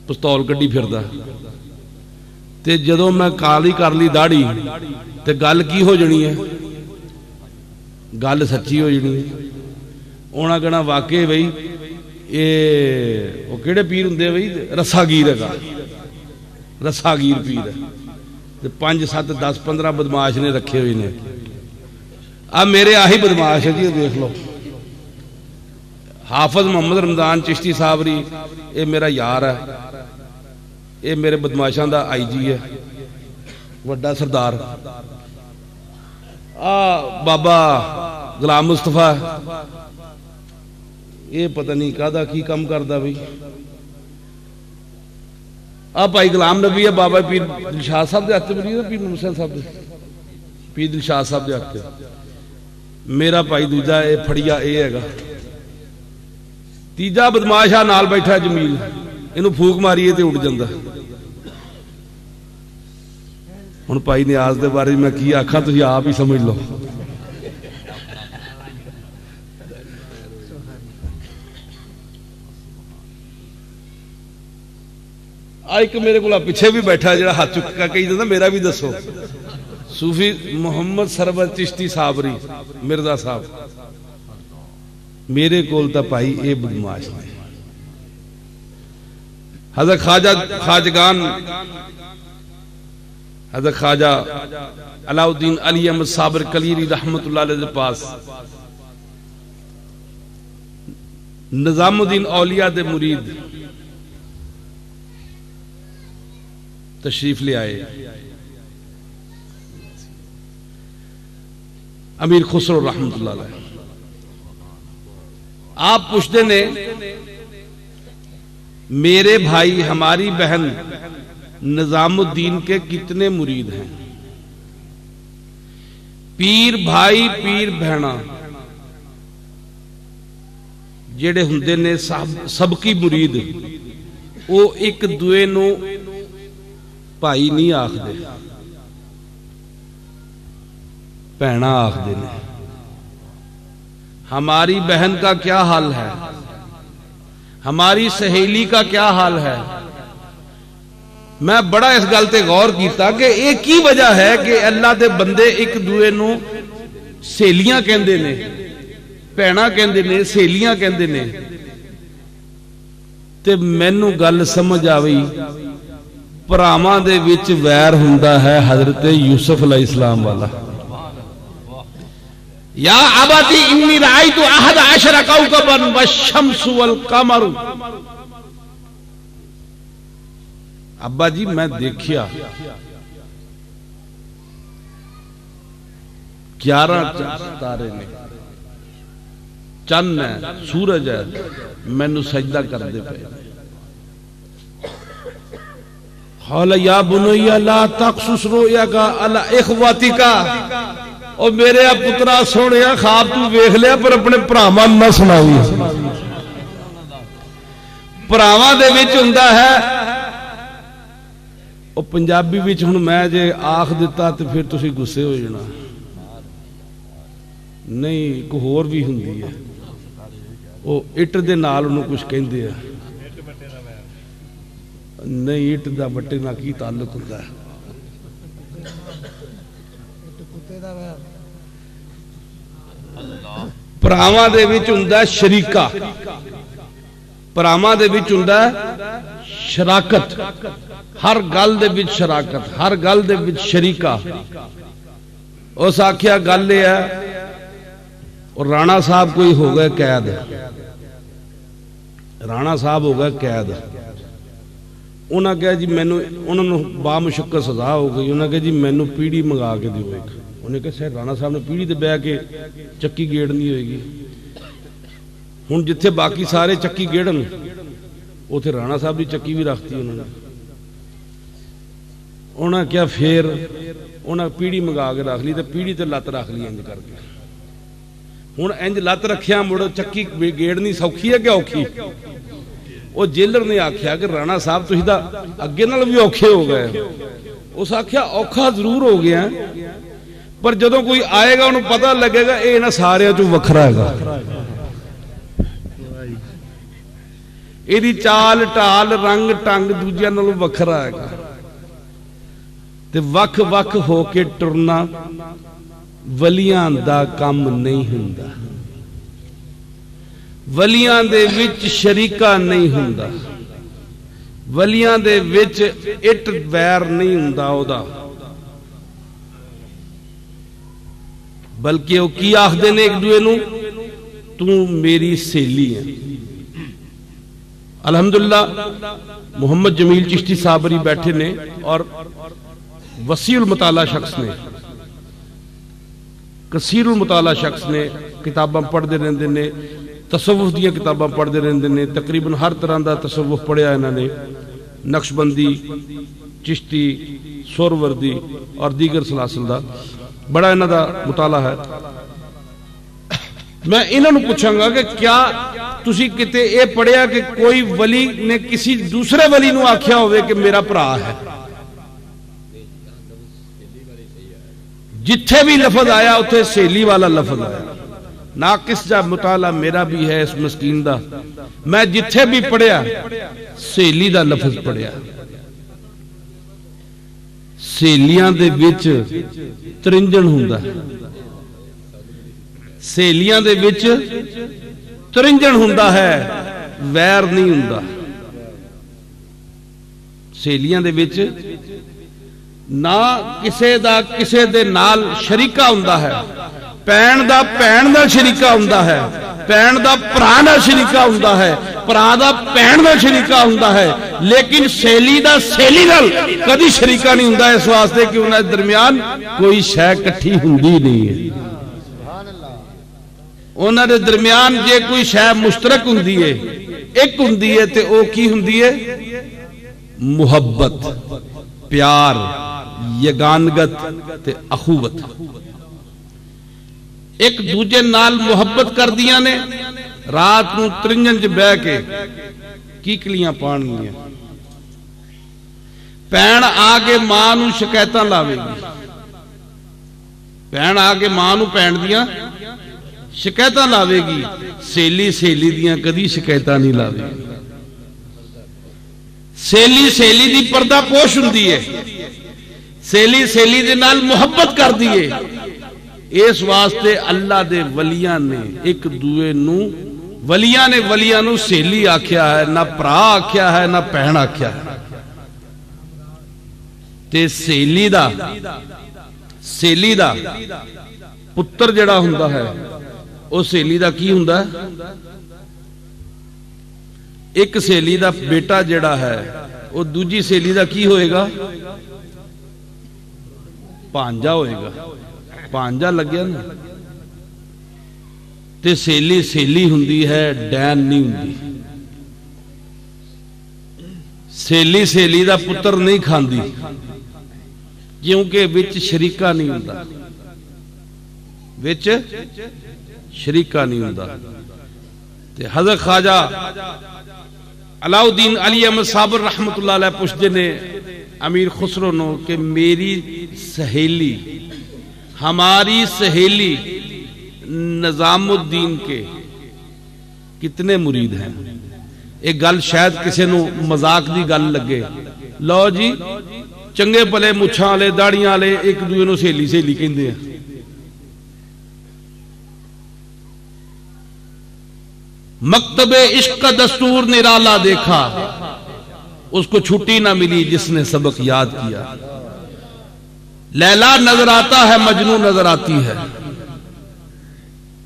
Speaker 1: پستول کڈی پھردا، تے جدوں میں کالی کر لی داڑھی تے گل کی ہو جنی ہے؟ گل سچی ہو جنی ہے۔ انہاں کہنا واقعی بھائی وہ کہڑے پیر ہوں بھائی؟ رسا گیر ہے، رسا گیر پیر ہے، 5 7 10 15 بدماش نے رکھے ہوئے نے۔ اب میرے آہی بدماش ہے جی، دیکھ لو، حافظ محمد رمضان چشتی صابری اے میرا یار ہے، اے میرے بدماشاں دا آئی جی ہے، وڈا سردار۔ بابا غلام مصطفیٰ یہ پتہ نہیں کہدا کی کم کردا بھائی۔ بھائی غلام نبی ہے، بابا پیر دلشاد صاحب دے ہاتھ مرید ہے، پیر حسین صاحب دے، پیر دلشاد صاحب دے ہاتھ۔ میرا بھائی دوجا اے پھڑیا اے ہے گا، تیجا بدماش آ نال بیٹھا جمیل، اینو پھوک ماریے تے اٹھ جاندا۔ ہن بھائی نیاز دے بارے میں کی آکھاں، تسی آپ ہی سمجھ لو۔ ایک میرے کو پیچھے بھی بیٹھا جڑا ہاتھ چکا کہی جاتا میرا بھی دسو، صوفی محمد سرور چشتی صابری مرزا صاحب، میرے کول تا پائی اے بدماش نے۔ حضرت خواجہ خواجگان، حضرت خواجہ علاؤ الدین علی احمد صابر کلیری رحمت اللہ علیہ پاس نظام الدین اولیاء دے مرید تشریف لے آئے۔ امیر خسرو رحمت اللہ علیہ آپ پوچھتے نے میرے بھائی ہماری بہن نظام الدین کے کتنے مرید ہیں؟ پیر بھائی پیر بہنا جڑے ہوندے نے سب کی مرید، وہ ایک دوے نو بھائی نہیں آکھدے، بہنا آکھدے نے۔ ہماری بہن کا کیا حال ہے، ہماری سہیلی کا کیا حال ہے؟ میں بڑا اس گل تے غور کیتا کہ ایک ہی وجہ ہے کہ اللہ دے بندے ایک دوے نو سہیلیاں کہندے نے، بہنا کہندے نے، سہیلیاں کہندے نے۔ تے مینوں گل سمجھ آوئی پراواں دے وچ ویر ہوندا ہے حضرت یوسف علیہ السلام والا۔ یا ابتی انی رأیت 11 کوكبا والشمس والقمر، ابا جی میں دیکھیا 11 ستارے نے، چند ہے، سورج ہے، مینوں سجدہ کردے پے۔ قال یا بنی لا تقصص رؤیاک علی اخوتک، او میرے پترا سونیا خواب تو ویکھ لیا پر اپنے بھراواں نہ سناوی۔ بھراواں دے وچ ہوندا ہے او پنجابی وچ، ہن میں جے آکھ دتا تے پھر تسی غصے ہو جانا، نہیں کوئی ہور بھی ہوندی ہے، او اٹ دے نال انہوں کچھ کہندے ہیں، نہیں اٹ دا بٹے نہ کی تعلق ہوتا ہے۔ بھراواں دے وچ ہوندا ہے شریکہ، بھراواں دے وچ ہوندا ہے شراکت، ہر گل دے وچ شراکت، ہر گل دے وچ شریکہ۔ اس آکھیا گل یہ ہے، اور رانا صاحب کوئی ہو گئے قید، رانا صاحب ہو گئے قید، انہاں کہا جی مینوں، انہوں نے بامشقت سزا ہو گئی، انہاں کہا جی مینوں پیڑی منگا کے دیو ایک، انہیں کہا سر رانا صاحب نے پیڑی تے بہ کے چکی گیڑنی ہوئے گی، ہن جتھے باقی سارے چکی گیڑن اوتھے رانا صاحب دی چکی بھی رکھتی انہوں نے، انہاں کیا پھر انہاں پیڑی منگا کے رکھ لی تے پیڑی تے لت رکھ لی انج کر کے، ہن انج لت رکھیا مڑ چکی گیڑنی سوکھی ہے کہ اوکھی؟ وہ جیلر نے آکھیا کہ رانا صاحب تسی دا اگے نال بھی اوکھے ہو گئے، اس آکھیا اوکھا ضرور ہو گیا پر جدوں کوئی آئے گا انہوں پتہ لگے گا اے نہ سارے جو وکھرا ہے گا، ایدی چال ٹال رنگ ٹنگ دوجیاں نالوں وکھرا ہے گا، تے وکھ وکھ ہو کے ٹرنا ولیاں دا کم نہیں ہوندا، ولیاں دے وچ شریکہ نہیں ہوندا، ولیاں دے وچ اٹ ویر نہیں ہوندا او دا، بلکہ وہ کی آخدے نے ایک دوے نو تو میری سہیلی ہے۔ الحمدللہ محمد جمیل چشتی صابری بیٹھے نے اور وسیع المطالعہ شخص نے، کثیر المطالعہ شخص نے، کتاباں پڑھ دے رہندے نے، تصوف دیاں کتاباں پڑھ دے رہندے نے، تقریباً ہر طرح دا تصوف پڑھیا انہوں نے، نقشبندی، چشتی، سوروردی اور دیگر سلاسل دا بڑا انہوں دا مطالعہ ہے۔ میں انہوں نے پوچھاں گا کہ کیا تسی کتے اے پڑھیا کہ کوئی ولی نے کسی دوسرے ولی نو آکھیا ہوئے کہ میرا پرا ہے؟ جتھے بھی لفظ آیا اتھے سہیلی والا لفظ آیا، ناقص جا مطالعہ میرا بھی ہے اس مسکین دا، میں جتھے بھی پڑھیا سہیلی دا لفظ پڑھیا، سہیلیاں دے وچ ترنجن ہوندا ہے، سہیلیاں دے وچ ترنجن ہوندا ہے، ویر نہیں ہوندا، سہیلیاں دے وچ نہ کسے دا کسے دے نال شریکہ ہوندا ہے، پین دا پین دا شریکہ ہوندا ہے، پین دا پرا دا شریکہ ہوندا ہے، پرا دا پین دا شریکہ ہوندا ہے، لیکن سہیلی دا سہیلی نال کدی شریکہ نہیں ہوندا، اس واسطے کہ انہاں دے درمیان کوئی شے کٹھی ہوندی نہیں ہے، انہاں دے درمیان جے کوئی شے مشترک ہوندی ہے، ایک ہوندی ہے تے او کی ہوندی ہے؟ محبت، پیار، یگانگت تے اخوت، ایک دوجے نال محبت کر دیا نے، رات نو ترنجن چ بہ کے کیکلیاں پانیاں، پین آ کے ماں نو شکایتاں لاوے گی، پین آ کے ماں نو پین دیاں شکایتاں لاوے گی، سہیلی سہیلی دیاں کدی شکایتاں نہیں لاوے گی، سہیلی سہیلی دی پردہ پوش ہوندی ہے، سہیلی سہیلی دے نال محبت کر دیے، اس واسطے اللہ دے ولیاں نے ایک دوے نو، ولیاں نے ولیاں نو سہیلی آکھیا ہے، نہ پرا آکھیا ہے نہ پہن آکھیا ہے، تے سہیلی دا پتر جڑا ہوندا ہے او سہیلی دا کی ہوندا ہے؟ ایک سہیلی دا بیٹا جڑا ہے او دوجی سہیلی دا کی ہوئے گا؟ پانجا ہوئے گا، ਭਾਂਜਾ ਲੱਗਿਆ ਨਾ ਤੇ ਸਹੇਲੀ ਸਹੇਲੀ ਹੁੰਦੀ ਹੈ, ਡੈਨ ਨਹੀਂ ਹੁੰਦੀ। ਸਹੇਲੀ ਸਹੇਲੀ ਦਾ ਪੁੱਤਰ ਨਹੀਂ ਖਾਂਦੀ, ਕਿਉਂਕਿ ਵਿੱਚ ਸ਼ਰੀਕਾ ਨਹੀਂ ਹੁੰਦਾ, ਵਿੱਚ ਸ਼ਰੀਕਾ ਨਹੀਂ ਹੁੰਦਾ। ਤੇ حضرت خواجہ علاؤدین علی احمد صابر رحمت اللہ علیہ پوچھتے نے امیر خسرو نو کہ میری سہیلی، ہماری سہیلی نظام الدین کے کتنے مرید ہیں؟ ایک گل شاید کسی نو مذاق دی گل لگے، لو جی چنگے پلے مچھاں والے داڑیاں والے ایک دوسرے نو سہیلی سہیلی کہندے ہیں۔ مکتب عشق کا دستور نرالا دیکھا، اس کو چھٹی نہ ملی جس نے سبق یاد کیا۔ لیلا نظر آتا ہے، مجنون نظر آتی ہے۔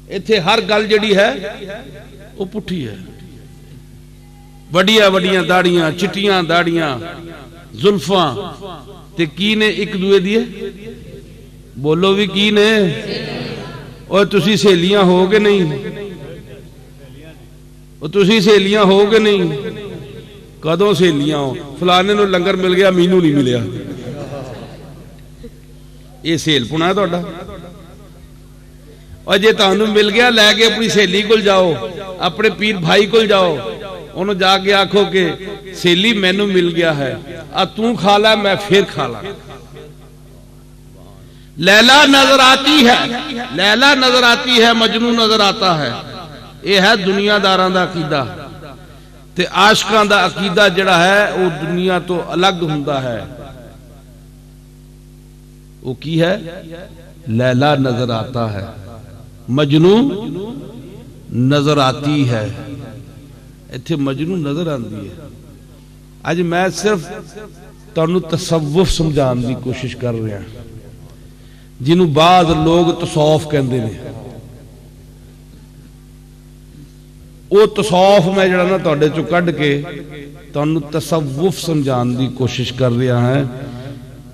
Speaker 1: ایتھے ہر گل جڑی ہے وہ پٹھی ہے۔ وڈیاں وڈیاں داڑیاں، چٹیاں داڑیاں، زلفاں تے کی نے ایک دوے دیے؟ بولو بھی کی نے؟ اور تسی سہیلیاں ہو گے نہیں؟ اور تسی سہیلیاں ہو گے نہیں؟ کدوں سہیلیاں ہو؟ فلانے نو لنگر مل گیا، مینو نہیں ملیا۔ یہ سہیل پنا ہے تہاڈا؟ اور جے تانوں مل گیا لے کے اپنی سہیلی کول جاؤ، اپنے پیر بھائی کول جاؤ، انہوں جا کے آکھو کہ سہیلی مینوں مل گیا ہے، تو کھا لا میں پھر کھا لا۔ لیلا نظر آتی ہے، لیلا نظر آتی ہے، مجنون نظر آتا ہے۔ یہ ہے دنیا داراں دا عقیدہ، تے عاشقاں دا عقیدہ جڑا ہے وہ دنیا تو الگ ہوندا ہے۔ وہ کی ہے؟ لیلا نظر آتا ہے، مجنون نظر آتی ہے۔ ایتھے مجنون نظر آندی ہے۔ اج میں صرف تانوں تصوف سمجھان دی کوشش کر رہا ہوں، جنوں بعض لوگ تصوف کہندے نے۔ وہ تصوف میں جڑا نا تہاڈے چوں کڈ کے تانوں تصوف سمجھان دی کوشش کر رہا ہے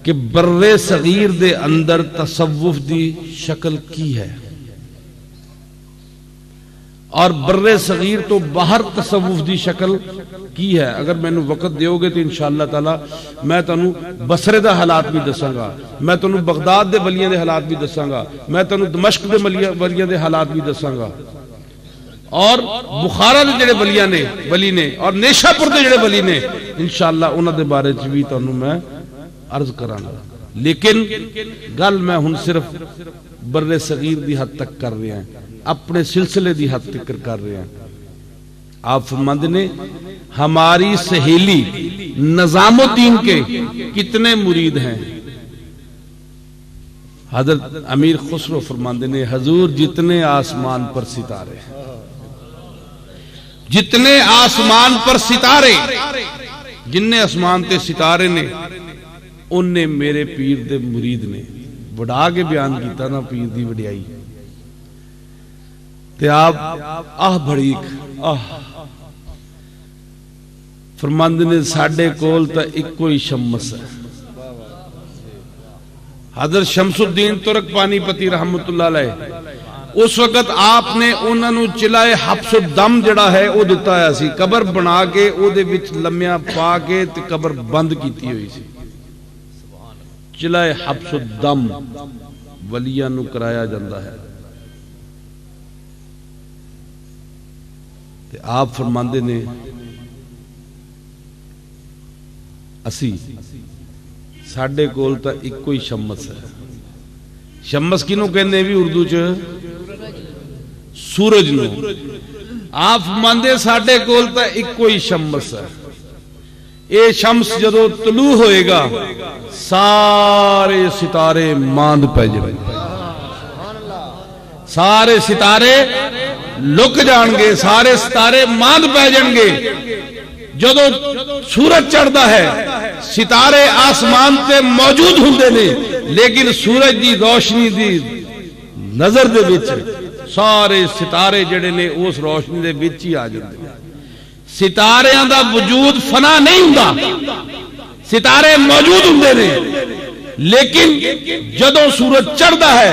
Speaker 1: کہ بر صغیر دے اندر تصوف دی شکل کی ہے، اور بر صغیر تو باہر تصوف دی شکل کی ہے۔ اگر میں نے وقت دیو گے تو انشاءاللہ تعالی میں تانوں بصرے دا حالات بھی دساں گا، میں تانوں بغداد دے ولیاں دے حالات بھی دساں گا، میں تانوں دمشق دے ولیاں دے حالات بھی دساں گا، اور بخارا دے جڑے ولی نے اور نیشا پور دے جڑے ولی نے انشاءاللہ انہاں دے بارے چ بھی تانوں میں عرض کراں گا۔ لیکن گل میں ہن صرف بر صغیر دی حد تک کر رہے ہیں، اپنے سلسلے دی حد تک کر رہے ہیں۔ آپ فرماندے نے ہماری سہیلی نظام الدین کے کتنے مرید ہیں؟ حضرت امیر خسرو فرماندے نے حضور جتنے آسمان پر ستارے، جتنے آسمان پر ستارے، جننے آسمان تے ستارے نے انہیں میرے پیر دے مرید نے۔ بڑھا کے بیان کیتا نا پیر دی وڈیائی، تے آپ بڑیک فرماندے نے ساڈے کول تا ایکو ہی شمس ہے۔ حضرت شمس الدین ترک پانی پتی رحمت اللہ علیہ اس وقت آپ نے انہوں نے چلائے حبس الدم جڑا ہے وہ دیتا ہے سی، قبر بنا کے او دے وچ لمیاں پا کے تے قبر بند کیتی ہوئی سی۔ چلائے حبس الدم ولیاں نو کرایا جاندہ ہے۔ تے آپ فرماندے نے اسی ساڈے کول تا ایکو ہی شمس ہے۔ شمس کینوں کہندے بھی اردو چ سورج نو۔ آپ فرماندے ساڈے کول تا ایکو ہی شمس ہے۔ اے شمس جدو طلوع ہوئے گا سارے ستارے ماند پہ جائیں گے، سارے ستارے لک جان گے، سارے ستارے ماند پہ جائیں گے۔ جدو سورج چڑھتا ہے ستارے آسمان تے موجود ہوندے نے، لیکن سورج دی روشنی دی نظر دے وچ سارے ستارے جڑے نے اس روشنی دے وچ ہی آ جاندے ہیں۔ ستاریاں دا وجود فنا نہیں ہوندا، ستارے موجود ہوندے نے، لیکن جدوں سورج چڑھدا ہے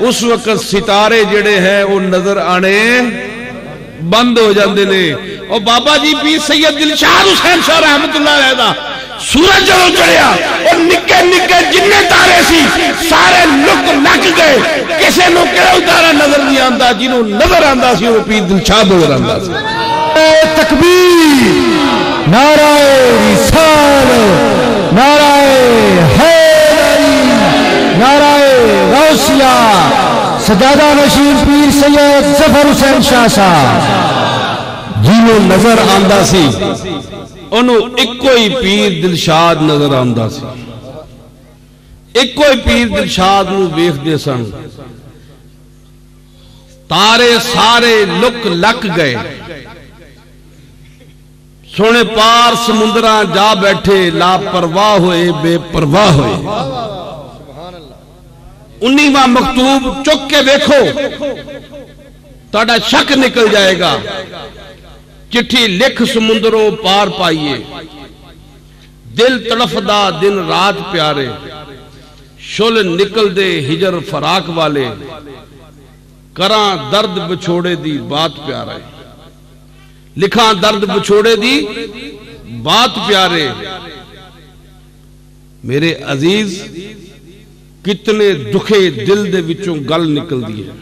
Speaker 1: اس وقت ستارے جڑے ہیں وہ نظر آنے بند ہو جاندے نے. اور بابا جی پیر سید دلشاد حسین شاہ رحمت اللہ علیہ دا سورج جدوں چڑھیا اور نکے نکے جنے تارے سی سارے لک لگ گئے. کسے نو کہڑا تارا نظر نہیں آندا، جنوں نظر آندا سی وہ پیر دلشاد نظر آندا سی.
Speaker 2: تکبیر، نعرہ رسالت، نعرہ حیدری، نعرہ غوثیہ. سجادہ نشین پیر سید ظفر حسین شاہ صاحب
Speaker 1: جنوں نظر آندا سی انہوں ایکو ہی پیر دلشاد نظر آندا سی. ایکو ہی پیر دلشاد نو ویکھدے سن. تارے سارے لک لک گئے. سونے پار سمندراں جا بیٹھے، لا پرواہ ہوئے بے پرواہ ہوئے. 19واں مکتوب چک کے دیکھو تہاڈا شک نکل جائے گا. چٹھی لکھ سمندروں پار پائیے، دل تڑفدا دن رات پیارے، شل نکل دے ہجر فراق والے، کراں درد بچھوڑے دی بات پیارے. لکھاں درد بچھوڑے دی بات پیارے. میرے عزیز کتنے دکھے دل دے وچوں گل نکل دی ہے.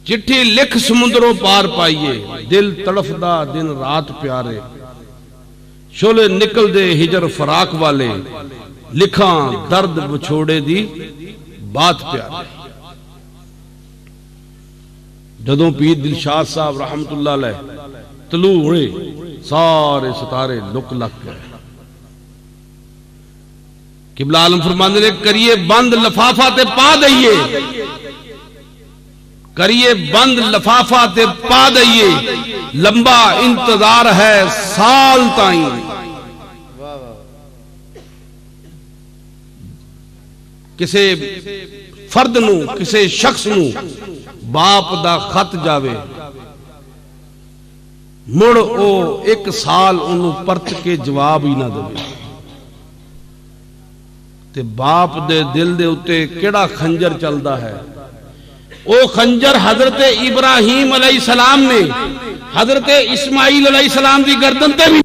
Speaker 1: چٹھی لکھ سمندروں پار پائیے، دل تڑفدا دن رات پیارے، شولے نکل دے ہجر فراق والے، لکھاں درد بچھوڑے دی بات پیارے. جدوں پیر دلشاد صاحب رحمت اللہ علیہ طلوع ہوئے سارے ستارے لک لک گئے. قبلہ عالم فرماندے نے کریے بند لفافہ تے پا دئیے، کریے بند لفافہ تے پا دئیے، لمبا انتظار ہے سال تائیں. کسے فرد نو کسے شخص نو باپ دا خط جاوے، مڑ او ایک سال انہوں پرت کے جواب ہی نہ دے. تے باپ دے دل دے اتے کیڑا خنجر چلدا ہے. او خنجر حضرت ابراہیم علیہ السلام نے حضرت اسماعیل علیہ السلام دی گردن تے بھی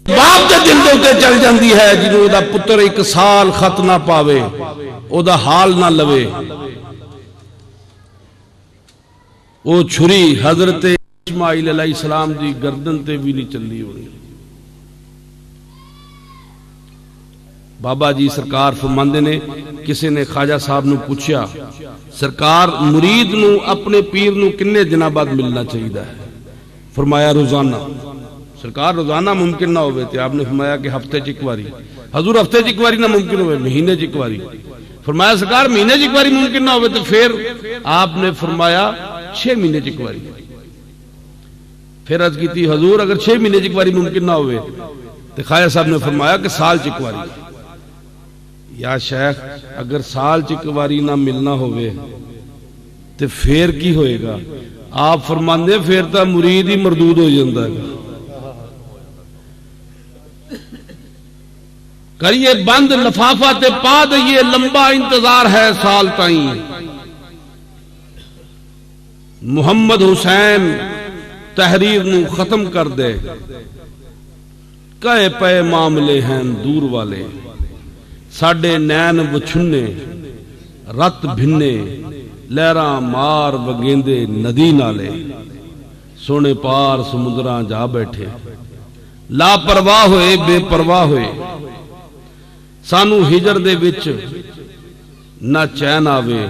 Speaker 1: باپ دے دل دے اتے چل جاندی ہے. جنہوں دا پتر ایک سال خط نہ پاوے، او دا حال نہ لوے. او چھری حضرت اسماعیل علیہ السلام دی گردن تے بھی نہیں چلی ہوئی. بابا جی سرکار فرماندے نے کسی نے خواجہ صاحب نو پوچھیا سرکار مرید نو اپنے پیر نو کنے دنوں بعد ملنا چاہیے ہے؟ فرمایا روزانہ. سرکار روزانہ ممکن نہ ہوئے تھے. آپ نے فرمایا کہ ہفتے چ ایک واری. حضور ہفتے چ ایک واری نہ ممکن ہوئے، مہینے چ ایک واری. فرمایا سرکار مہینے چ ایک واری ممکن نہ ہوئے تو پھر آپ نے فرمایا 6 مہینے چ ایک واری. پھر عرض کی تھی حضور اگر 6 مہینے چ ایک واری ممکن نہ ہوئے تو خواجہ صاحب نے فرمایا کہ سال چ ایک واری. یا شیخ اگر سال چ ایک واری نہ ملنا ہوئے تو پھر کی ہوئے گا؟ آپ فرماندے پھر تو مرید ہی مردود ہو جاتا ہے. کریے بند لفافہ تے پا دئیے، لمبا انتظار ہے سال تائیں. محمد حسین تحریر نو ختم کر دے، کہے پے معاملے ہیں دور والے، ساڈے نین وچھنے رت بھنے، لہراں مار وگیندے ندی نالے، سونے پار سمندراں جا بیٹھے، لا پرواہ ہوئے بے پرواہ ہوئے. سانو ہجر دے وچ نہ چین آوے،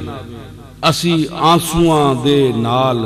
Speaker 1: اسی آنسواں دے نال